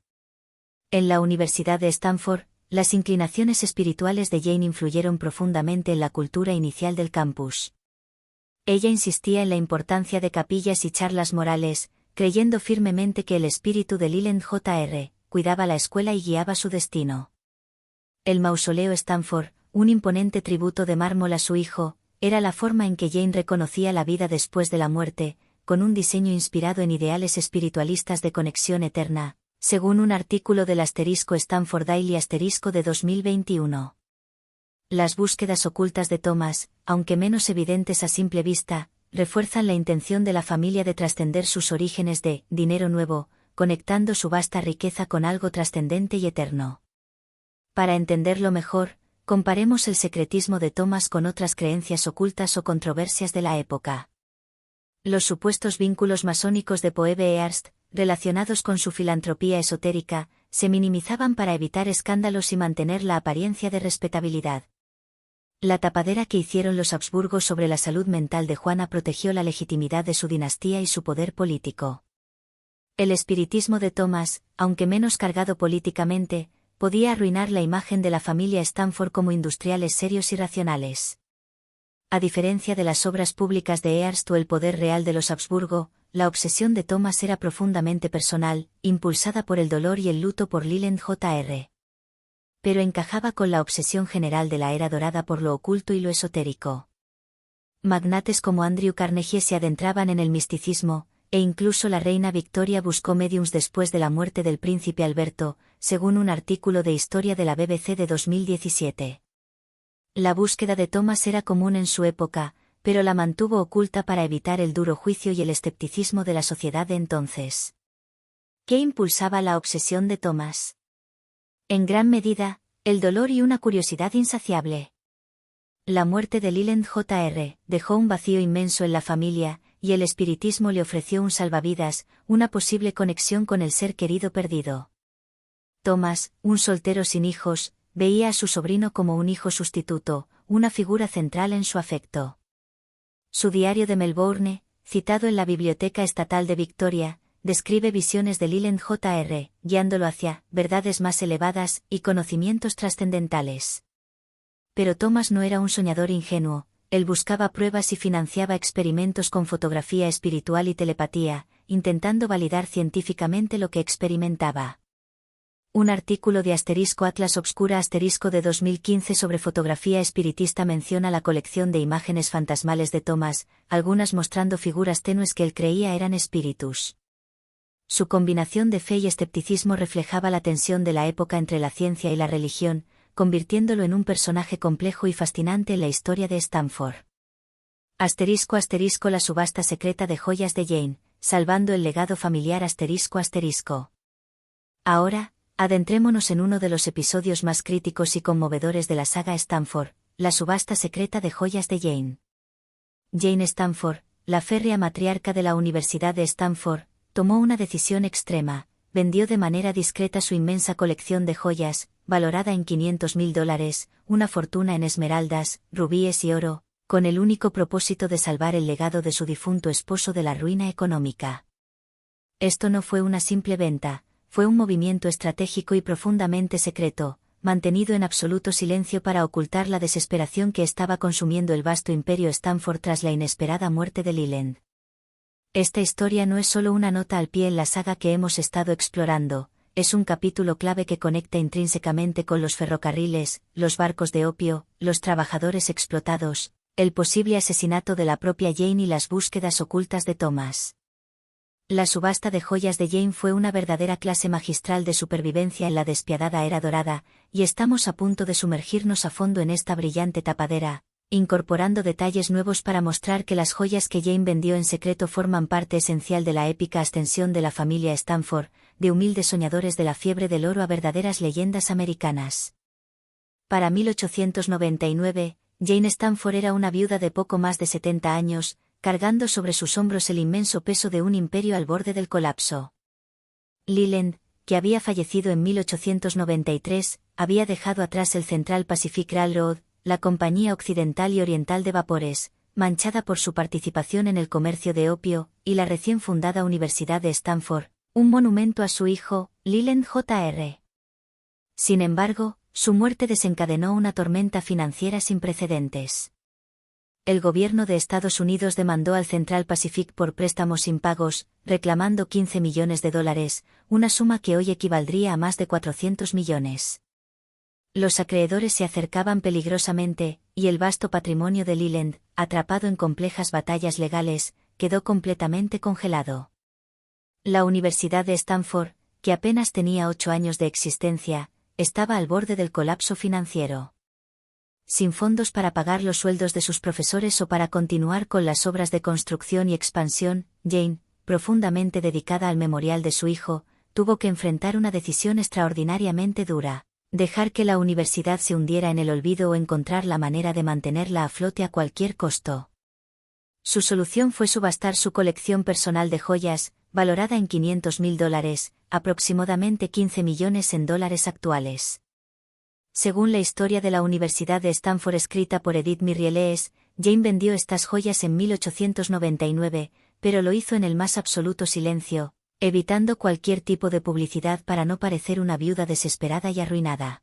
En la Universidad de Stanford, las inclinaciones espirituales de Jane influyeron profundamente en la cultura inicial del campus. Ella insistía en la importancia de capillas y charlas morales, creyendo firmemente que el espíritu de Leland Jr. cuidaba la escuela y guiaba su destino. El mausoleo Stanford, un imponente tributo de mármol a su hijo, era la forma en que Jane reconocía la vida después de la muerte, con un diseño inspirado en ideales espiritualistas de conexión eterna, según un artículo del Stanford Daily de 2021. Las búsquedas ocultas de Thomas, aunque menos evidentes a simple vista, refuerzan la intención de la familia de trascender sus orígenes de dinero nuevo, conectando su vasta riqueza con algo trascendente y eterno. Para entenderlo mejor, comparemos el secretismo de Thomas con otras creencias ocultas o controversias de la época. Los supuestos vínculos masónicos de Poebe Hearst, relacionados con su filantropía esotérica, se minimizaban para evitar escándalos y mantener la apariencia de respetabilidad. La tapadera que hicieron los Habsburgos sobre la salud mental de Juana protegió la legitimidad de su dinastía y su poder político. El espiritismo de Thomas, aunque menos cargado políticamente, podía arruinar la imagen de la familia Stanford como industriales serios y racionales. A diferencia de las obras públicas de Hearst o el poder real de los Habsburgo, la obsesión de Thomas era profundamente personal, impulsada por el dolor y el luto por Leland Jr. Pero encajaba con la obsesión general de la era dorada por lo oculto y lo esotérico. Magnates como Andrew Carnegie se adentraban en el misticismo, e incluso la reina Victoria buscó médiums después de la muerte del príncipe Alberto, según un artículo de historia de la BBC de 2017. La búsqueda de Thomas era común en su época, pero la mantuvo oculta para evitar el duro juicio y el escepticismo de la sociedad de entonces. ¿Qué impulsaba la obsesión de Thomas? En gran medida, el dolor y una curiosidad insaciable. La muerte de Leland Jr. dejó un vacío inmenso en la familia, y el espiritismo le ofreció un salvavidas, una posible conexión con el ser querido perdido. Thomas, un soltero sin hijos, veía a su sobrino como un hijo sustituto, una figura central en su afecto. Su diario de Melbourne, citado en la Biblioteca Estatal de Victoria, describe visiones de Leland Jr., guiándolo hacia verdades más elevadas y conocimientos trascendentales. Pero Thomas no era un soñador ingenuo, él buscaba pruebas y financiaba experimentos con fotografía espiritual y telepatía, intentando validar científicamente lo que experimentaba. Un artículo de Atlas Obscura de 2015 sobre fotografía espiritista menciona la colección de imágenes fantasmales de Thomas, algunas mostrando figuras tenues que él creía eran espíritus. Su combinación de fe y escepticismo reflejaba la tensión de la época entre la ciencia y la religión, convirtiéndolo en un personaje complejo y fascinante en la historia de Stanford. La subasta secreta de joyas de Jane, salvando el legado familiar Ahora, adentrémonos en uno de los episodios más críticos y conmovedores de la saga Stanford, la subasta secreta de joyas de Jane. Jane Stanford, la férrea matriarca de la Universidad de Stanford, tomó una decisión extrema, vendió de manera discreta su inmensa colección de joyas, valorada en $500,000, una fortuna en esmeraldas, rubíes y oro, con el único propósito de salvar el legado de su difunto esposo de la ruina económica. Esto no fue una simple venta, fue un movimiento estratégico y profundamente secreto, mantenido en absoluto silencio para ocultar la desesperación que estaba consumiendo el vasto imperio Stanford tras la inesperada muerte de Leland. Esta historia no es solo una nota al pie en la saga que hemos estado explorando, es un capítulo clave que conecta intrínsecamente con los ferrocarriles, los barcos de opio, los trabajadores explotados, el posible asesinato de la propia Jane y las búsquedas ocultas de Thomas. La subasta de joyas de Jane fue una verdadera clase magistral de supervivencia en la despiadada era dorada, y estamos a punto de sumergirnos a fondo en esta brillante tapadera, incorporando detalles nuevos para mostrar que las joyas que Jane vendió en secreto forman parte esencial de la épica ascensión de la familia Stanford, de humildes soñadores de la fiebre del oro a verdaderas leyendas americanas. Para 1899, Jane Stanford era una viuda de poco más de 70 años, cargando sobre sus hombros el inmenso peso de un imperio al borde del colapso. Leland, que había fallecido en 1893, había dejado atrás el Central Pacific Railroad, la compañía occidental y oriental de vapores, manchada por su participación en el comercio de opio, y la recién fundada Universidad de Stanford, un monumento a su hijo, Leland Jr. Sin embargo, su muerte desencadenó una tormenta financiera sin precedentes. El gobierno de Estados Unidos demandó al Central Pacific por préstamos impagos, reclamando $15 millones, una suma que hoy equivaldría a más de 400 millones. Los acreedores se acercaban peligrosamente, y el vasto patrimonio de Leland, atrapado en complejas batallas legales, quedó completamente congelado. La Universidad de Stanford, que apenas tenía 8 años de existencia, estaba al borde del colapso financiero. Sin fondos para pagar los sueldos de sus profesores o para continuar con las obras de construcción y expansión, Jane, profundamente dedicada al memorial de su hijo, tuvo que enfrentar una decisión extraordinariamente dura: dejar que la universidad se hundiera en el olvido o encontrar la manera de mantenerla a flote a cualquier costo. Su solución fue subastar su colección personal de joyas, valorada en $500.000, aproximadamente 15 millones en dólares actuales. Según la historia de la Universidad de Stanford escrita por Edith Mirrielees, Jane vendió estas joyas en 1899, pero lo hizo en el más absoluto silencio, evitando cualquier tipo de publicidad para no parecer una viuda desesperada y arruinada.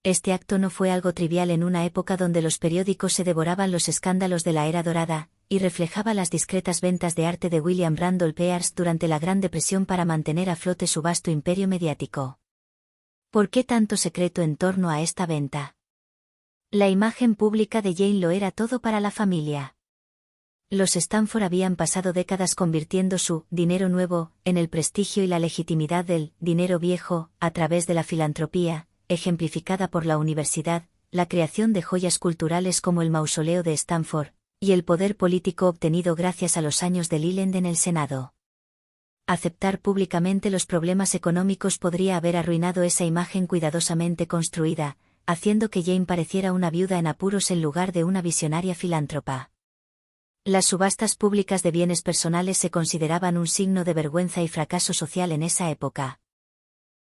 Este acto no fue algo trivial en una época donde los periódicos se devoraban los escándalos de la era dorada, y reflejaba las discretas ventas de arte de William Randolph Hearst durante la Gran Depresión para mantener a flote su vasto imperio mediático. ¿Por qué tanto secreto en torno a esta venta? La imagen pública de Jane lo era todo para la familia. Los Stanford habían pasado décadas convirtiendo su dinero nuevo en el prestigio y la legitimidad del dinero viejo, a través de la filantropía, ejemplificada por la universidad, la creación de joyas culturales como el mausoleo de Stanford, y el poder político obtenido gracias a los años de Leland en el Senado. Aceptar públicamente los problemas económicos podría haber arruinado esa imagen cuidadosamente construida, haciendo que Jane pareciera una viuda en apuros en lugar de una visionaria filántropa. Las subastas públicas de bienes personales se consideraban un signo de vergüenza y fracaso social en esa época.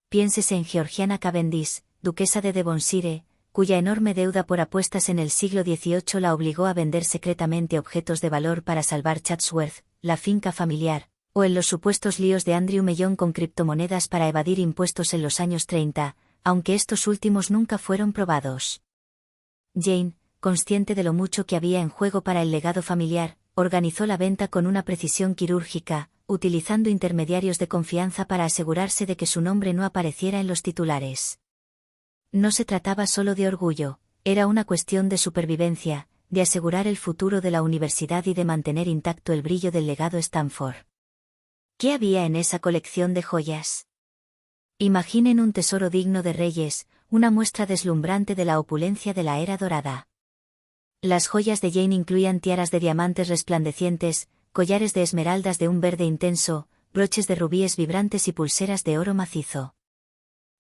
Piénsese en Georgiana Cavendish, duquesa de Devonshire, cuya enorme deuda por apuestas en el siglo XVIII la obligó a vender secretamente objetos de valor para salvar Chatsworth, la finca familiar, o en los supuestos líos de Andrew Mellon con criptomonedas para evadir impuestos en los años 30, aunque estos últimos nunca fueron probados. Jane, consciente de lo mucho que había en juego para el legado familiar, organizó la venta con una precisión quirúrgica, utilizando intermediarios de confianza para asegurarse de que su nombre no apareciera en los titulares. No se trataba solo de orgullo, era una cuestión de supervivencia, de asegurar el futuro de la universidad y de mantener intacto el brillo del legado Stanford. ¿Qué había en esa colección de joyas? Imaginen un tesoro digno de reyes, una muestra deslumbrante de la opulencia de la era dorada. Las joyas de Jane incluían tiaras de diamantes resplandecientes, collares de esmeraldas de un verde intenso, broches de rubíes vibrantes y pulseras de oro macizo.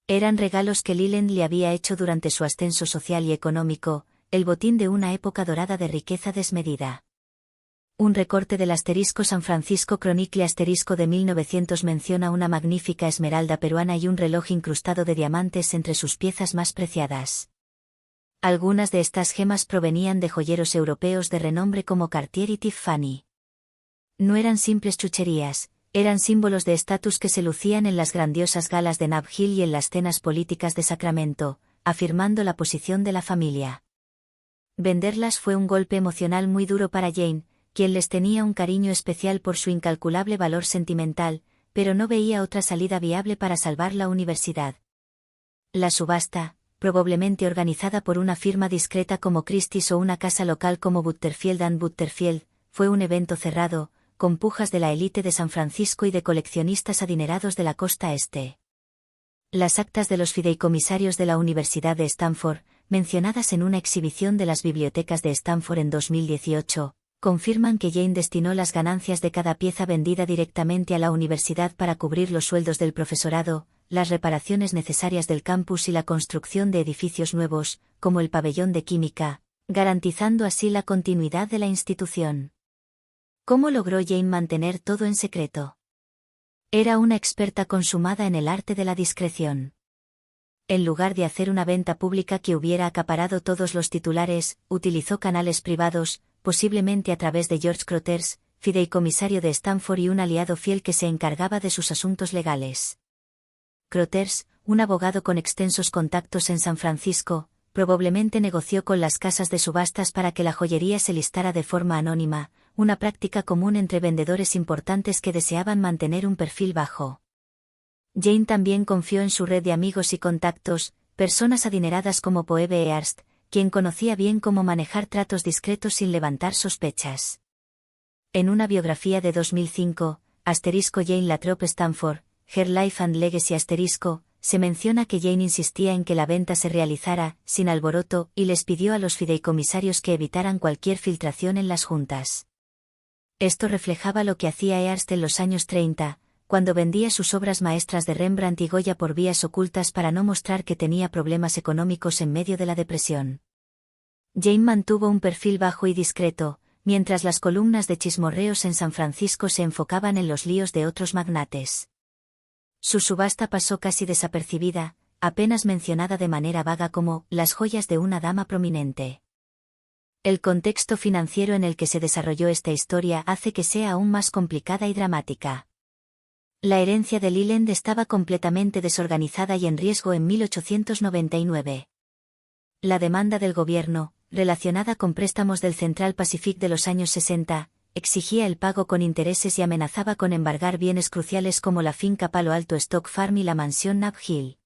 Eran regalos que Leland le había hecho durante su ascenso social y económico, el botín de una época dorada de riqueza desmedida. Un recorte del asterisco San Francisco Chronicle asterisco de 1900 menciona una magnífica esmeralda peruana y un reloj incrustado de diamantes entre sus piezas más preciadas. Algunas de estas gemas provenían de joyeros europeos de renombre como Cartier y Tiffany. No eran simples chucherías, eran símbolos de estatus que se lucían en las grandiosas galas de Nob Hill y en las cenas políticas de Sacramento, afirmando la posición de la familia. Venderlas fue un golpe emocional muy duro para Jane, quien les tenía un cariño especial por su incalculable valor sentimental, pero no veía otra salida viable para salvar la universidad. La subasta, probablemente organizada por una firma discreta como Christie's o una casa local como Butterfield & Butterfield, fue un evento cerrado, con pujas de la élite de San Francisco y de coleccionistas adinerados de la costa este. Las actas de los fideicomisarios de la Universidad de Stanford, mencionadas en una exhibición de las bibliotecas de Stanford en 2018, confirman que Jane destinó las ganancias de cada pieza vendida directamente a la universidad para cubrir los sueldos del profesorado, las reparaciones necesarias del campus y la construcción de edificios nuevos, como el pabellón de química, garantizando así la continuidad de la institución. ¿Cómo logró Jane mantener todo en secreto? Era una experta consumada en el arte de la discreción. En lugar de hacer una venta pública que hubiera acaparado todos los titulares, utilizó canales privados, posiblemente a través de George Croters, fideicomisario de Stanford y un aliado fiel que se encargaba de sus asuntos legales. Croters, un abogado con extensos contactos en San Francisco, probablemente negoció con las casas de subastas para que la joyería se listara de forma anónima, una práctica común entre vendedores importantes que deseaban mantener un perfil bajo. Jane también confió en su red de amigos y contactos, personas adineradas como Phoebe Hearst, quien conocía bien cómo manejar tratos discretos sin levantar sospechas. En una biografía de 2005, Jane Lathrop Stanford, Her Life and Legacy se menciona que Jane insistía en que la venta se realizara, sin alboroto, y les pidió a los fideicomisarios que evitaran cualquier filtración en las juntas. Esto reflejaba lo que hacía Hearst en los años 30, cuando vendía sus obras maestras de Rembrandt y Goya por vías ocultas para no mostrar que tenía problemas económicos en medio de la depresión. Jane mantuvo un perfil bajo y discreto, mientras las columnas de chismorreos en San Francisco se enfocaban en los líos de otros magnates. Su subasta pasó casi desapercibida, apenas mencionada de manera vaga como «las joyas de una dama prominente». El contexto financiero en el que se desarrolló esta historia hace que sea aún más complicada y dramática. La herencia de Leland estaba completamente desorganizada y en riesgo en 1899. La demanda del gobierno, relacionada con préstamos del Central Pacific de los años 60, exigía el pago con intereses y amenazaba con embargar bienes cruciales como la finca Palo Alto Stock Farm y la mansión Nab Hill.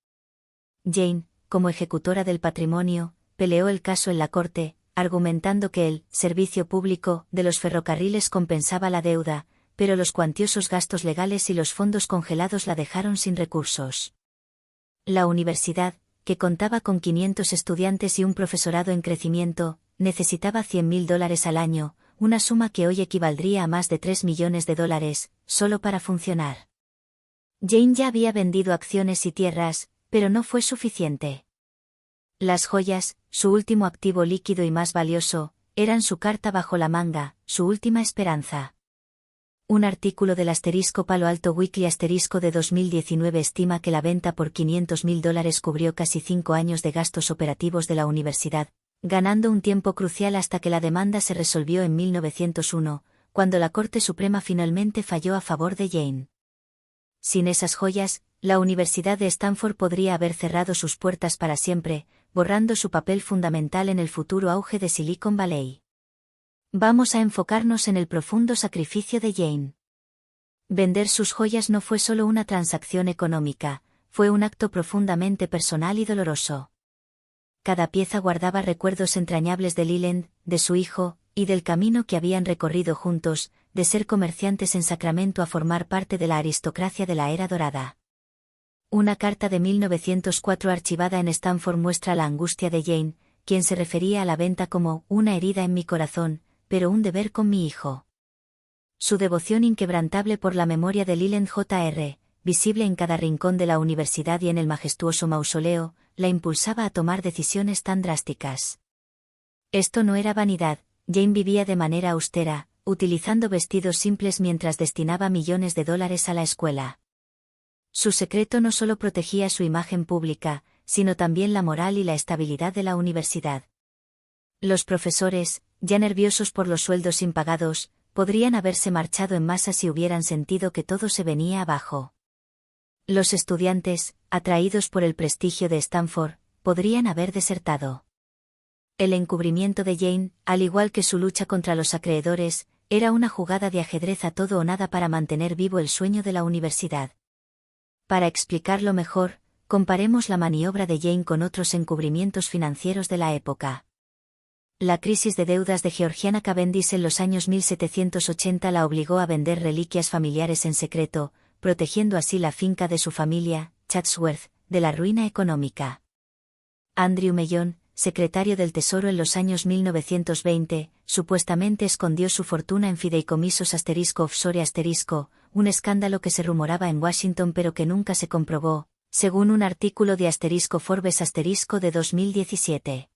Jane, como ejecutora del patrimonio, peleó el caso en la corte, argumentando que el servicio público de los ferrocarriles compensaba la deuda, pero los cuantiosos gastos legales y los fondos congelados la dejaron sin recursos. La universidad, que contaba con 500 estudiantes y un profesorado en crecimiento, necesitaba $100,000 al año, una suma que hoy equivaldría a más de $3 millones, solo para funcionar. Jane ya había vendido acciones y tierras, pero no fue suficiente. Las joyas, su último activo líquido y más valioso, eran su carta bajo la manga, su última esperanza. Un artículo del Palo Alto Weekly de 2019 estima que la venta por $500,000 cubrió casi 5 años de gastos operativos de la universidad, ganando un tiempo crucial hasta que la demanda se resolvió en 1901, cuando la Corte Suprema finalmente falló a favor de Jane. Sin esas joyas, la Universidad de Stanford podría haber cerrado sus puertas para siempre, borrando su papel fundamental en el futuro auge de Silicon Valley. Vamos a enfocarnos en el profundo sacrificio de Jane. Vender sus joyas no fue solo una transacción económica, fue un acto profundamente personal y doloroso. Cada pieza guardaba recuerdos entrañables de Leland, de su hijo, y del camino que habían recorrido juntos, de ser comerciantes en Sacramento a formar parte de la aristocracia de la era dorada. Una carta de 1904 archivada en Stanford muestra la angustia de Jane, quien se refería a la venta como «una herida en mi corazón, pero un deber con mi hijo». Su devoción inquebrantable por la memoria de Leland Jr., visible en cada rincón de la universidad y en el majestuoso mausoleo, la impulsaba a tomar decisiones tan drásticas. Esto no era vanidad, Jane vivía de manera austera, utilizando vestidos simples mientras destinaba millones de dólares a la escuela. Su secreto no solo protegía su imagen pública, sino también la moral y la estabilidad de la universidad. Los profesores, ya nerviosos por los sueldos impagados, podrían haberse marchado en masa si hubieran sentido que todo se venía abajo. Los estudiantes, atraídos por el prestigio de Stanford, podrían haber desertado. El encubrimiento de Jane, al igual que su lucha contra los acreedores, era una jugada de ajedrez a todo o nada para mantener vivo el sueño de la universidad. Para explicarlo mejor, comparemos la maniobra de Jane con otros encubrimientos financieros de la época. La crisis de deudas de Georgiana Cavendish en los años 1780 la obligó a vender reliquias familiares en secreto, protegiendo así la finca de su familia, Chatsworth, de la ruina económica. Andrew Mellon, secretario del Tesoro en los años 1920, supuestamente escondió su fortuna en fideicomisos offshore un escándalo que se rumoraba en Washington pero que nunca se comprobó, según un artículo de Forbes de 2017.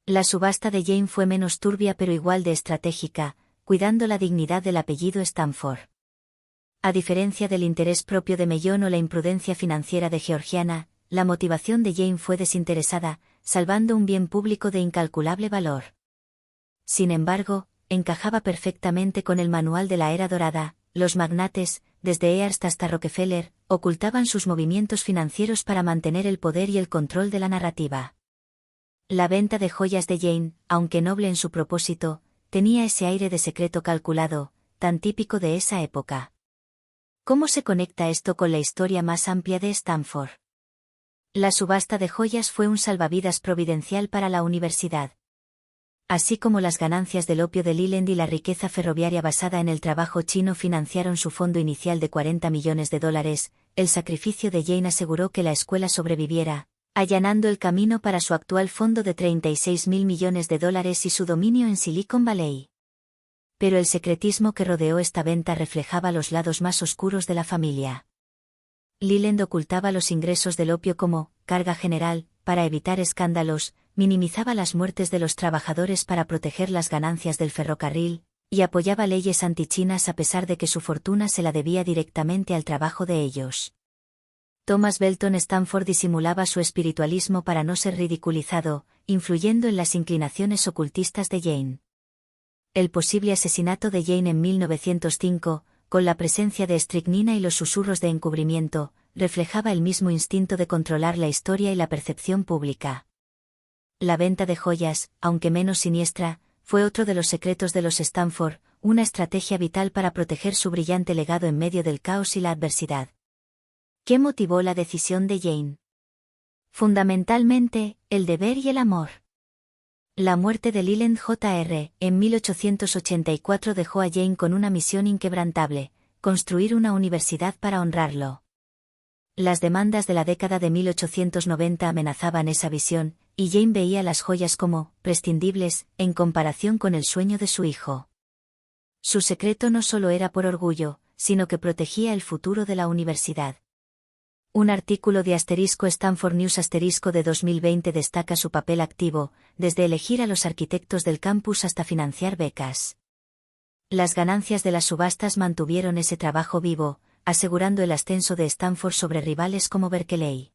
La subasta de Jane fue menos turbia pero igual de estratégica, cuidando la dignidad del apellido Stanford. A diferencia del interés propio de Mellon o la imprudencia financiera de Georgiana, la motivación de Jane fue desinteresada, salvando un bien público de incalculable valor. Sin embargo, encajaba perfectamente con el manual de la era dorada. Los magnates, desde Hearst hasta Rockefeller, ocultaban sus movimientos financieros para mantener el poder y el control de la narrativa. La venta de joyas de Jane, aunque noble en su propósito, tenía ese aire de secreto calculado, tan típico de esa época. ¿Cómo se conecta esto con la historia más amplia de Stanford? La subasta de joyas fue un salvavidas providencial para la universidad. Así como las ganancias del opio de Leland y la riqueza ferroviaria basada en el trabajo chino financiaron su fondo inicial de $40 millones, el sacrificio de Jane aseguró que la escuela sobreviviera, allanando el camino para su actual fondo de $36.000 millones y su dominio en Silicon Valley. Pero el secretismo que rodeó esta venta reflejaba los lados más oscuros de la familia. Leland ocultaba los ingresos del opio como carga general, para evitar escándalos, minimizaba las muertes de los trabajadores para proteger las ganancias del ferrocarril, y apoyaba leyes antichinas a pesar de que su fortuna se la debía directamente al trabajo de ellos. Thomas Belton Stanford disimulaba su espiritualismo para no ser ridiculizado, influyendo en las inclinaciones ocultistas de Jane. El posible asesinato de Jane en 1905, con la presencia de estricnina y los susurros de encubrimiento, reflejaba el mismo instinto de controlar la historia y la percepción pública. La venta de joyas, aunque menos siniestra, fue otro de los secretos de los Stanford, una estrategia vital para proteger su brillante legado en medio del caos y la adversidad. ¿Qué motivó la decisión de Jane? Fundamentalmente, el deber y el amor. La muerte de Leland Jr. en 1884 dejó a Jane con una misión inquebrantable: construir una universidad para honrarlo. Las demandas de la década de 1890 amenazaban esa visión, y Jane veía las joyas como prescindibles en comparación con el sueño de su hijo. Su secreto no solo era por orgullo, sino que protegía el futuro de la universidad. Un artículo de Stanford News de 2020 destaca su papel activo, desde elegir a los arquitectos del campus hasta financiar becas. Las ganancias de las subastas mantuvieron ese trabajo vivo, asegurando el ascenso de Stanford sobre rivales como Berkeley.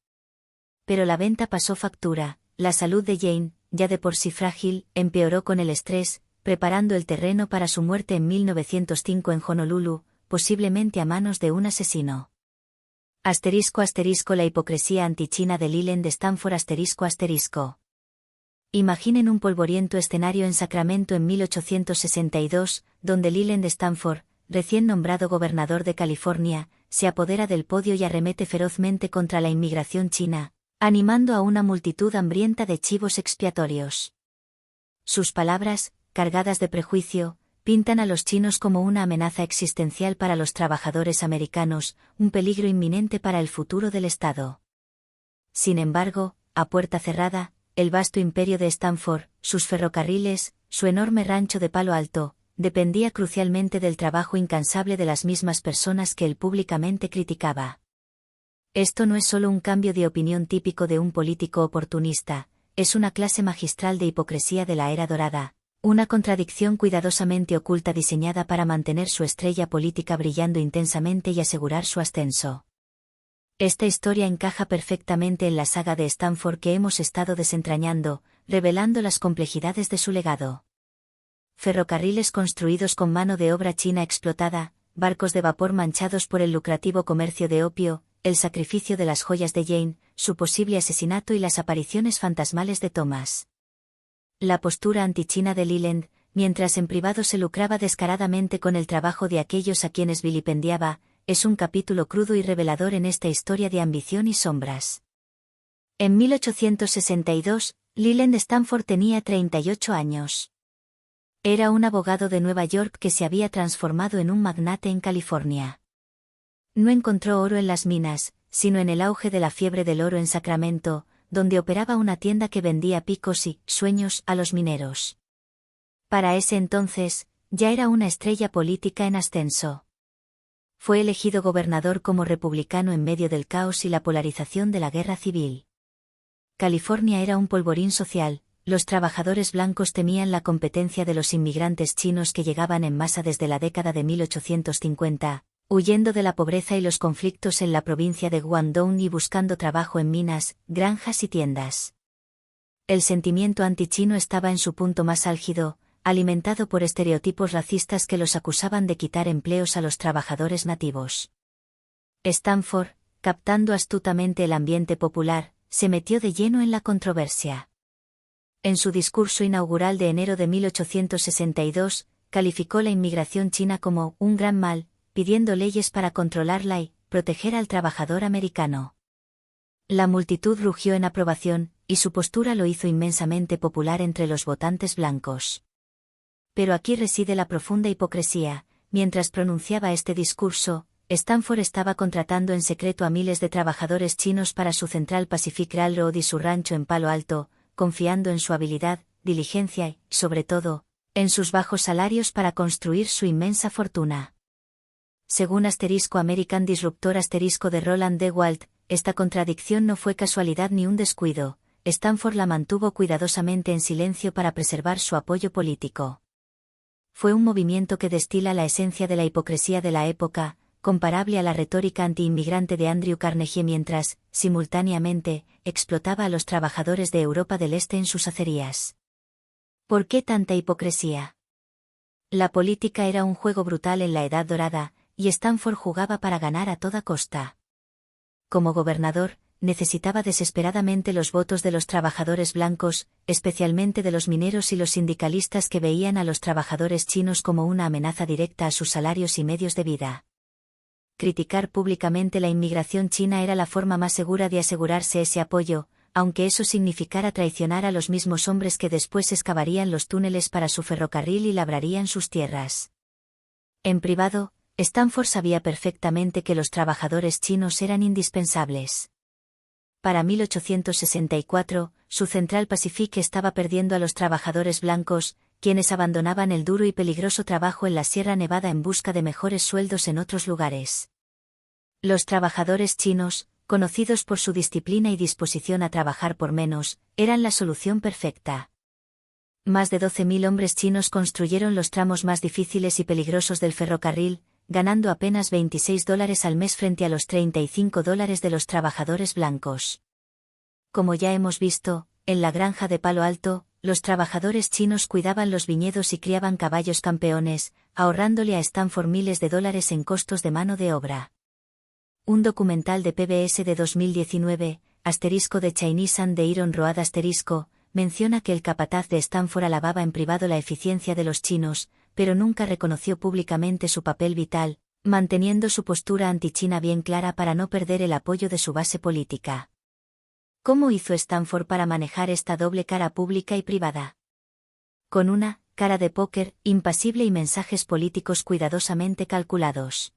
Pero la venta pasó factura. La salud de Jane, ya de por sí frágil, empeoró con el estrés, preparando el terreno para su muerte en 1905 en Honolulu, posiblemente a manos de un asesino. *** La hipocresía antichina de Leland Stanford ***. Imaginen un polvoriento escenario en Sacramento en 1862, donde Leland Stanford, recién nombrado gobernador de California, se apodera del podio y arremete ferozmente contra la inmigración china, animando a una multitud hambrienta de chivos expiatorios. Sus palabras, cargadas de prejuicio, pintan a los chinos como una amenaza existencial para los trabajadores americanos, un peligro inminente para el futuro del Estado. Sin embargo, a puerta cerrada, el vasto imperio de Stanford, sus ferrocarriles, su enorme rancho de Palo Alto, dependía crucialmente del trabajo incansable de las mismas personas que él públicamente criticaba. Esto no es solo un cambio de opinión típico de un político oportunista, es una clase magistral de hipocresía de la era dorada, una contradicción cuidadosamente oculta diseñada para mantener su estrella política brillando intensamente y asegurar su ascenso. Esta historia encaja perfectamente en la saga de Stanford que hemos estado desentrañando, revelando las complejidades de su legado. Ferrocarriles construidos con mano de obra china explotada, barcos de vapor manchados por el lucrativo comercio de opio, el sacrificio de las joyas de Jane, su posible asesinato y las apariciones fantasmales de Thomas. La postura antichina de Leland, mientras en privado se lucraba descaradamente con el trabajo de aquellos a quienes vilipendiaba, es un capítulo crudo y revelador en esta historia de ambición y sombras. En 1862, Leland Stanford tenía 38 años. Era un abogado de Nueva York que se había transformado en un magnate en California. No encontró oro en las minas, sino en el auge de la fiebre del oro en Sacramento, donde operaba una tienda que vendía picos y sueños a los mineros. Para ese entonces, ya era una estrella política en ascenso. Fue elegido gobernador como republicano en medio del caos y la polarización de la guerra civil. California era un polvorín social, los trabajadores blancos temían la competencia de los inmigrantes chinos que llegaban en masa desde la década de 1850, huyendo de la pobreza y los conflictos en la provincia de Guangdong y buscando trabajo en minas, granjas y tiendas. El sentimiento antichino estaba en su punto más álgido, alimentado por estereotipos racistas que los acusaban de quitar empleos a los trabajadores nativos. Stanford, captando astutamente el ambiente popular, se metió de lleno en la controversia. En su discurso inaugural de enero de 1862, calificó la inmigración china como un gran mal, pidiendo leyes para controlarla y proteger al trabajador americano. La multitud rugió en aprobación, y su postura lo hizo inmensamente popular entre los votantes blancos. Pero aquí reside la profunda hipocresía. Mientras pronunciaba este discurso, Stanford estaba contratando en secreto a miles de trabajadores chinos para su Central Pacific Railroad y su rancho en Palo Alto, confiando en su habilidad, diligencia y, sobre todo, en sus bajos salarios para construir su inmensa fortuna. Según American Disruptor de Roland D. Walt, esta contradicción no fue casualidad ni un descuido. Stanford la mantuvo cuidadosamente en silencio para preservar su apoyo político. Fue un movimiento que destila la esencia de la hipocresía de la época, comparable a la retórica anti-inmigrante de Andrew Carnegie mientras, simultáneamente, explotaba a los trabajadores de Europa del Este en sus acerías. ¿Por qué tanta hipocresía? La política era un juego brutal en la Edad Dorada, y Stanford jugaba para ganar a toda costa. Como gobernador, necesitaba desesperadamente los votos de los trabajadores blancos, especialmente de los mineros y los sindicalistas que veían a los trabajadores chinos como una amenaza directa a sus salarios y medios de vida. Criticar públicamente la inmigración china era la forma más segura de asegurarse ese apoyo, aunque eso significara traicionar a los mismos hombres que después excavarían los túneles para su ferrocarril y labrarían sus tierras. En privado, Stanford sabía perfectamente que los trabajadores chinos eran indispensables. Para 1864, su Central Pacific estaba perdiendo a los trabajadores blancos, quienes abandonaban el duro y peligroso trabajo en la Sierra Nevada en busca de mejores sueldos en otros lugares. Los trabajadores chinos, conocidos por su disciplina y disposición a trabajar por menos, eran la solución perfecta. Más de 12.000 hombres chinos construyeron los tramos más difíciles y peligrosos del ferrocarril, ganando apenas $26 al mes frente a los $35 de los trabajadores blancos. Como ya hemos visto, en la granja de Palo Alto, los trabajadores chinos cuidaban los viñedos y criaban caballos campeones, ahorrándole a Stanford miles de dólares en costos de mano de obra. Un documental de PBS de 2019, de Chinese and the Iron Road menciona que el capataz de Stanford alababa en privado la eficiencia de los chinos, pero nunca reconoció públicamente su papel vital, manteniendo su postura anti-China bien clara para no perder el apoyo de su base política. ¿Cómo hizo Stanford para manejar esta doble cara pública y privada? Con una cara de póker impasible y mensajes políticos cuidadosamente calculados.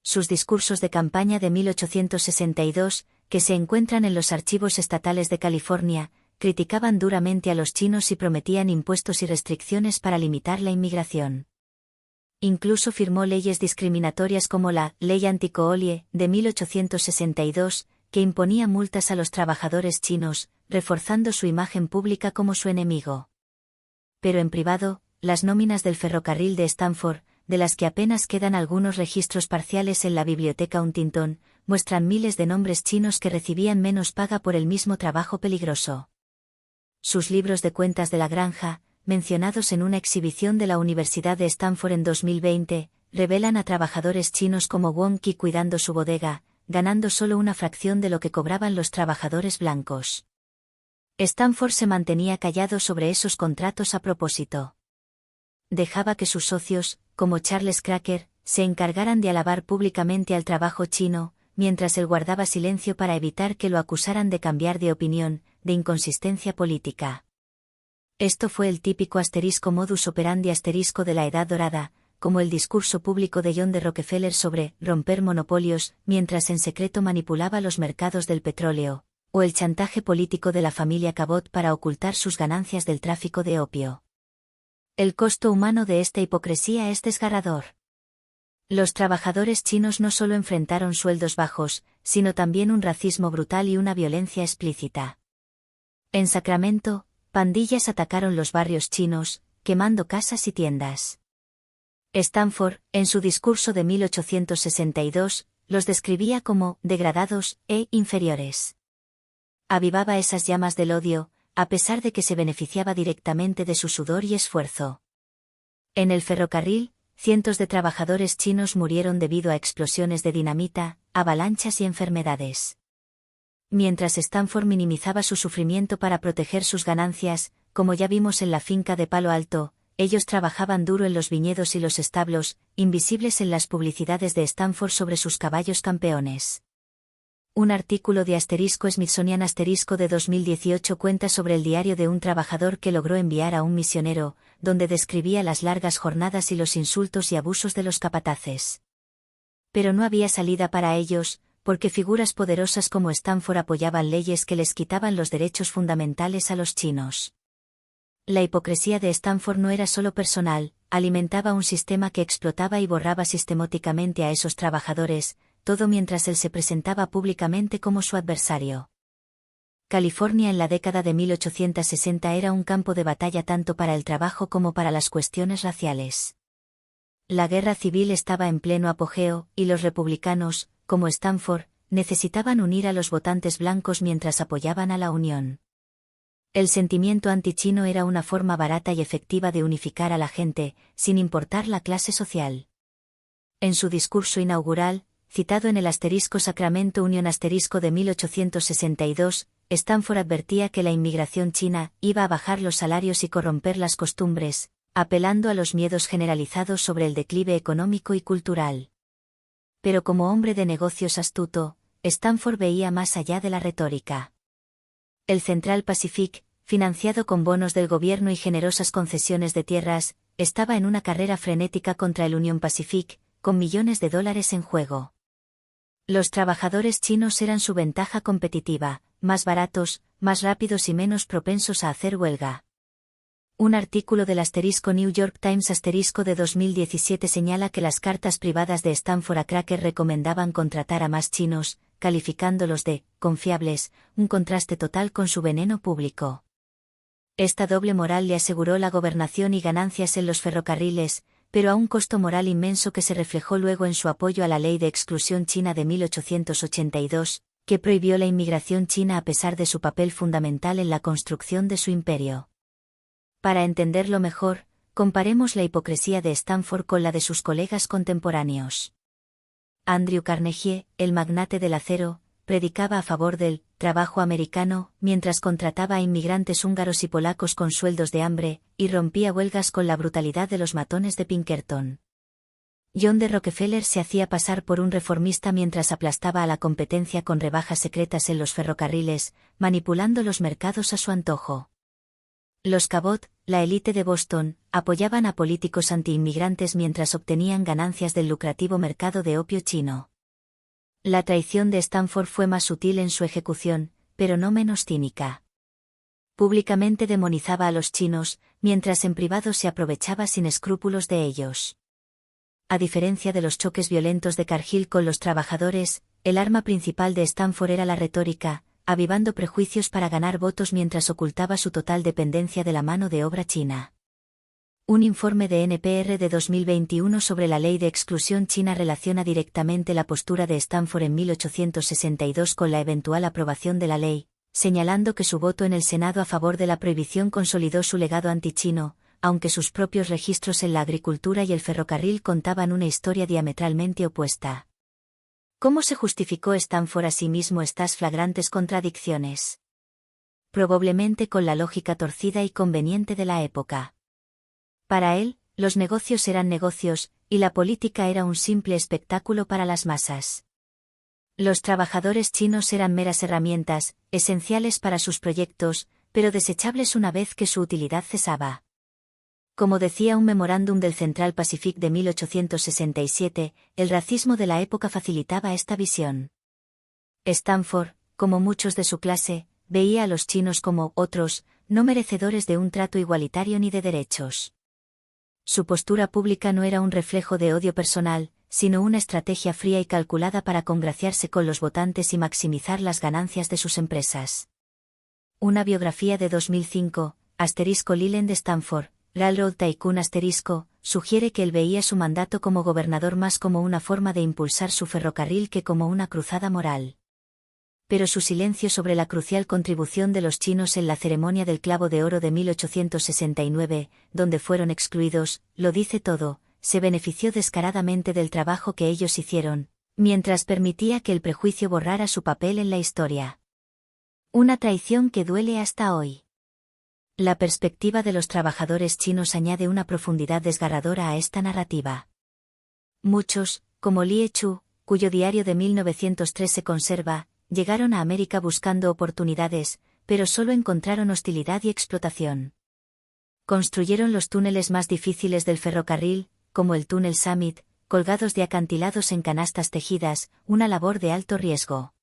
Sus discursos de campaña de 1862, que se encuentran en los archivos estatales de California, criticaban duramente a los chinos y prometían impuestos y restricciones para limitar la inmigración. Incluso firmó leyes discriminatorias como la Ley Anti-Coalie de 1862, que imponía multas a los trabajadores chinos, reforzando su imagen pública como su enemigo. Pero en privado, las nóminas del ferrocarril de Stanford, de las que apenas quedan algunos registros parciales en la biblioteca Huntington, muestran miles de nombres chinos que recibían menos paga por el mismo trabajo peligroso. Sus libros de cuentas de la granja, mencionados en una exhibición de la Universidad de Stanford en 2020, revelan a trabajadores chinos como Wong Qi cuidando su bodega, ganando solo una fracción de lo que cobraban los trabajadores blancos. Stanford se mantenía callado sobre esos contratos a propósito. Dejaba que sus socios, como Charles Cracker, se encargaran de alabar públicamente al trabajo chino, mientras él guardaba silencio para evitar que lo acusaran de cambiar de opinión, de inconsistencia política. Esto fue el típico modus operandi de la Edad Dorada, como el discurso público de John D. Rockefeller sobre romper monopolios, mientras en secreto manipulaba los mercados del petróleo, o el chantaje político de la familia Cabot para ocultar sus ganancias del tráfico de opio. El costo humano de esta hipocresía es desgarrador. Los trabajadores chinos no solo enfrentaron sueldos bajos, sino también un racismo brutal y una violencia explícita. En Sacramento, pandillas atacaron los barrios chinos, quemando casas y tiendas. Stanford, en su discurso de 1862, los describía como degradados e inferiores. Avivaba esas llamas del odio, a pesar de que se beneficiaba directamente de su sudor y esfuerzo. En el ferrocarril, cientos de trabajadores chinos murieron debido a explosiones de dinamita, avalanchas y enfermedades. Mientras Stanford minimizaba su sufrimiento para proteger sus ganancias, como ya vimos en la finca de Palo Alto, ellos trabajaban duro en los viñedos y los establos, invisibles en las publicidades de Stanford sobre sus caballos campeones. Un artículo de *Smithsonian de 2018 cuenta sobre el diario de un trabajador que logró enviar a un misionero, donde describía las largas jornadas y los insultos y abusos de los capataces. Pero no había salida para ellos, porque figuras poderosas como Stanford apoyaban leyes que les quitaban los derechos fundamentales a los chinos. La hipocresía de Stanford no era solo personal, alimentaba un sistema que explotaba y borraba sistemáticamente a esos trabajadores, todo mientras él se presentaba públicamente como su adversario. California en la década de 1860 era un campo de batalla tanto para el trabajo como para las cuestiones raciales. La guerra civil estaba en pleno apogeo, y los republicanos, como Stanford, necesitaban unir a los votantes blancos mientras apoyaban a la Unión. El sentimiento antichino era una forma barata y efectiva de unificar a la gente, sin importar la clase social. En su discurso inaugural, citado en el Sacramento Union de 1862, Stanford advertía que la inmigración china iba a bajar los salarios y corromper las costumbres, apelando a los miedos generalizados sobre el declive económico y cultural. Pero como hombre de negocios astuto, Stanford veía más allá de la retórica. El Central Pacific, financiado con bonos del gobierno y generosas concesiones de tierras, estaba en una carrera frenética contra el Union Pacific, con millones de dólares en juego. Los trabajadores chinos eran su ventaja competitiva, más baratos, más rápidos y menos propensos a hacer huelga. Un artículo del New York Times de 2017 señala que las cartas privadas de Stanford a Cracker recomendaban contratar a más chinos, calificándolos de confiables, un contraste total con su veneno público. Esta doble moral le aseguró la gobernación y ganancias en los ferrocarriles, pero a un costo moral inmenso que se reflejó luego en su apoyo a la Ley de Exclusión China de 1882, que prohibió la inmigración china a pesar de su papel fundamental en la construcción de su imperio. Para entenderlo mejor, comparemos la hipocresía de Stanford con la de sus colegas contemporáneos. Andrew Carnegie, el magnate del acero, predicaba a favor del trabajo americano, mientras contrataba a inmigrantes húngaros y polacos con sueldos de hambre, y rompía huelgas con la brutalidad de los matones de Pinkerton. John D. Rockefeller se hacía pasar por un reformista mientras aplastaba a la competencia con rebajas secretas en los ferrocarriles, manipulando los mercados a su antojo. Los Cabot, la élite de Boston, apoyaban a políticos anti-inmigrantes mientras obtenían ganancias del lucrativo mercado de opio chino. La traición de Stanford fue más sutil en su ejecución, pero no menos cínica. Públicamente demonizaba a los chinos, mientras en privado se aprovechaba sin escrúpulos de ellos. A diferencia de los choques violentos de Cargill con los trabajadores, el arma principal de Stanford era la retórica, avivando prejuicios para ganar votos mientras ocultaba su total dependencia de la mano de obra china. Un informe de NPR de 2021 sobre la ley de exclusión china relaciona directamente la postura de Stanford en 1862 con la eventual aprobación de la ley, señalando que su voto en el Senado a favor de la prohibición consolidó su legado antichino, aunque sus propios registros en la agricultura y el ferrocarril contaban una historia diametralmente opuesta. ¿Cómo se justificó Stanford a sí mismo estas flagrantes contradicciones? Probablemente con la lógica torcida y conveniente de la época. Para él, los negocios eran negocios, y la política era un simple espectáculo para las masas. Los trabajadores chinos eran meras herramientas, esenciales para sus proyectos, pero desechables una vez que su utilidad cesaba. Como decía un memorándum del Central Pacific de 1867, el racismo de la época facilitaba esta visión. Stanford, como muchos de su clase, veía a los chinos como otros, no merecedores de un trato igualitario ni de derechos. Su postura pública no era un reflejo de odio personal, sino una estrategia fría y calculada para congraciarse con los votantes y maximizar las ganancias de sus empresas. Una biografía de 2005, Leland Stanford, Railroad Tycoon sugiere que él veía su mandato como gobernador más como una forma de impulsar su ferrocarril que como una cruzada moral. Pero su silencio sobre la crucial contribución de los chinos en la ceremonia del clavo de oro de 1869, donde fueron excluidos, lo dice todo. Se benefició descaradamente del trabajo que ellos hicieron, mientras permitía que el prejuicio borrara su papel en la historia. Una traición que duele hasta hoy. La perspectiva de los trabajadores chinos añade una profundidad desgarradora a esta narrativa. Muchos, como Lie Chu, cuyo diario de 1903 se conserva, llegaron a América buscando oportunidades, pero solo encontraron hostilidad y explotación. Construyeron los túneles más difíciles del ferrocarril, como el túnel Summit, colgados de acantilados en canastas tejidas, una labor de alto riesgo.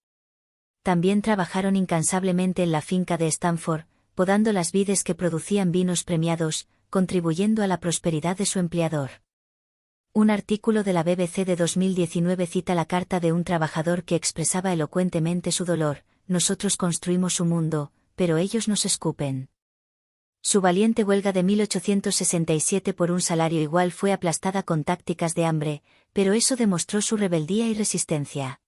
También trabajaron incansablemente en la finca de Stanford, podando las vides que producían vinos premiados, contribuyendo a la prosperidad de su empleador. Un artículo de la BBC de 2019 cita la carta de un trabajador que expresaba elocuentemente su dolor: nosotros construimos su mundo, pero ellos nos escupen. Su valiente huelga de 1867 por un salario igual fue aplastada con tácticas de hambre, pero eso demostró su rebeldía y resistencia.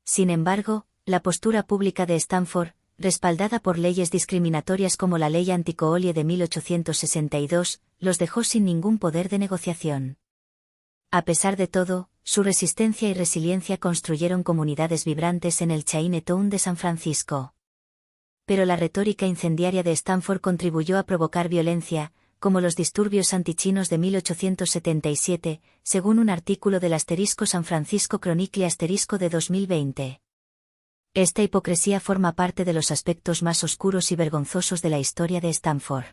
Sin embargo, la postura pública de Stanford, respaldada por leyes discriminatorias como la Ley Anticolie de 1862, los dejó sin ningún poder de negociación. A pesar de todo, su resistencia y resiliencia construyeron comunidades vibrantes en el Chinatown de San Francisco. Pero la retórica incendiaria de Stanford contribuyó a provocar violencia, como los disturbios antichinos de 1877, según un artículo del San Francisco Chronicle de 2020. Esta hipocresía forma parte de los aspectos más oscuros y vergonzosos de la historia de Stanford.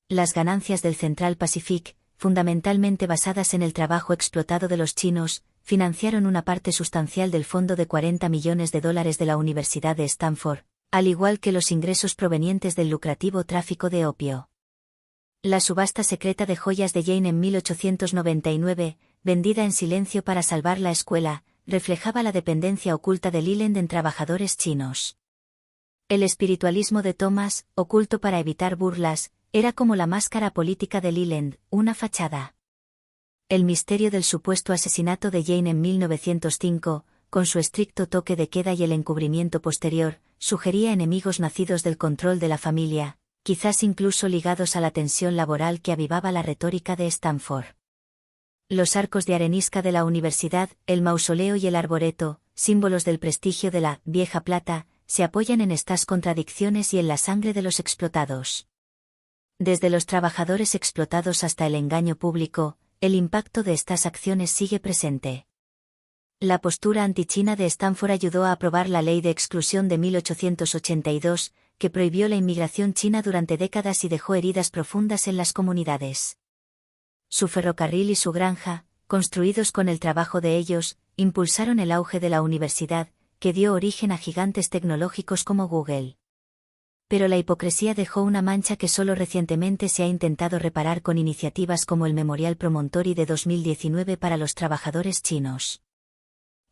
Las ganancias del Central Pacific, fundamentalmente basadas en el trabajo explotado de los chinos, financiaron una parte sustancial del fondo de $40 millones de la Universidad de Stanford, al igual que los ingresos provenientes del lucrativo tráfico de opio. La subasta secreta de joyas de Jane en 1899, vendida en silencio para salvar la escuela, reflejaba la dependencia oculta de Leland en trabajadores chinos. El espiritualismo de Thomas, oculto para evitar burlas, era como la máscara política de Leland, una fachada. El misterio del supuesto asesinato de Jane en 1905, con su estricto toque de queda y el encubrimiento posterior, sugería enemigos nacidos del control de la familia, quizás incluso ligados a la tensión laboral que avivaba la retórica de Stanford. Los arcos de arenisca de la universidad, el mausoleo y el arboreto, símbolos del prestigio de la «vieja plata», se apoyan en estas contradicciones y en la sangre de los explotados. Desde los trabajadores explotados hasta el engaño público, el impacto de estas acciones sigue presente. La postura antichina de Stanford ayudó a aprobar la Ley de Exclusión de 1882, que prohibió la inmigración china durante décadas y dejó heridas profundas en las comunidades. Su ferrocarril y su granja, construidos con el trabajo de ellos, impulsaron el auge de la universidad, que dio origen a gigantes tecnológicos como Google. Pero la hipocresía dejó una mancha que solo recientemente se ha intentado reparar con iniciativas como el Memorial Promontory de 2019 para los trabajadores chinos.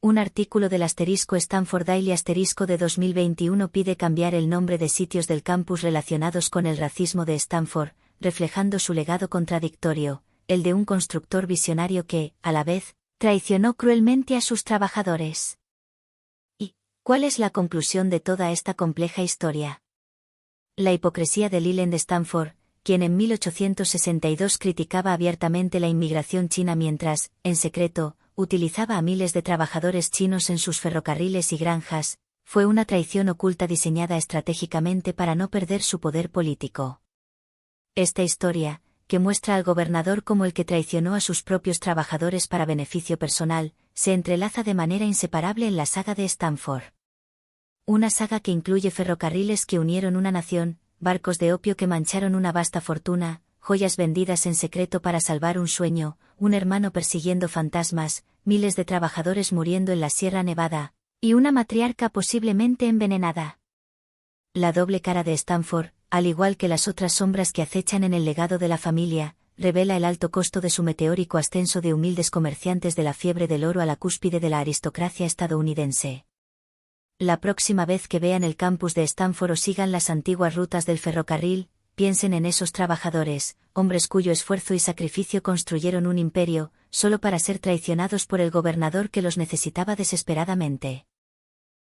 Un artículo del Stanford Daily de 2021 pide cambiar el nombre de sitios del campus relacionados con el racismo de Stanford, reflejando su legado contradictorio, el de un constructor visionario que, a la vez, traicionó cruelmente a sus trabajadores. ¿Y cuál es la conclusión de toda esta compleja historia? La hipocresía de Leland Stanford, quien en 1862 criticaba abiertamente la inmigración china mientras, en secreto, utilizaba a miles de trabajadores chinos en sus ferrocarriles y granjas, fue una traición oculta diseñada estratégicamente para no perder su poder político. Esta historia, que muestra al gobernador como el que traicionó a sus propios trabajadores para beneficio personal, se entrelaza de manera inseparable en la saga de Stanford. Una saga que incluye ferrocarriles que unieron una nación, barcos de opio que mancharon una vasta fortuna, joyas vendidas en secreto para salvar un sueño, un hermano persiguiendo fantasmas, miles de trabajadores muriendo en la Sierra Nevada, Y una matriarca posiblemente envenenada. La doble cara de Stanford, al igual que las otras sombras que acechan en el legado de la familia, revela el alto costo de su meteórico ascenso de humildes comerciantes de la fiebre del oro a la cúspide de la aristocracia estadounidense. La próxima vez que vean el campus de Stanford o sigan las antiguas rutas del ferrocarril, piensen en esos trabajadores, hombres cuyo esfuerzo y sacrificio construyeron un imperio, solo para ser traicionados por el gobernador que los necesitaba desesperadamente.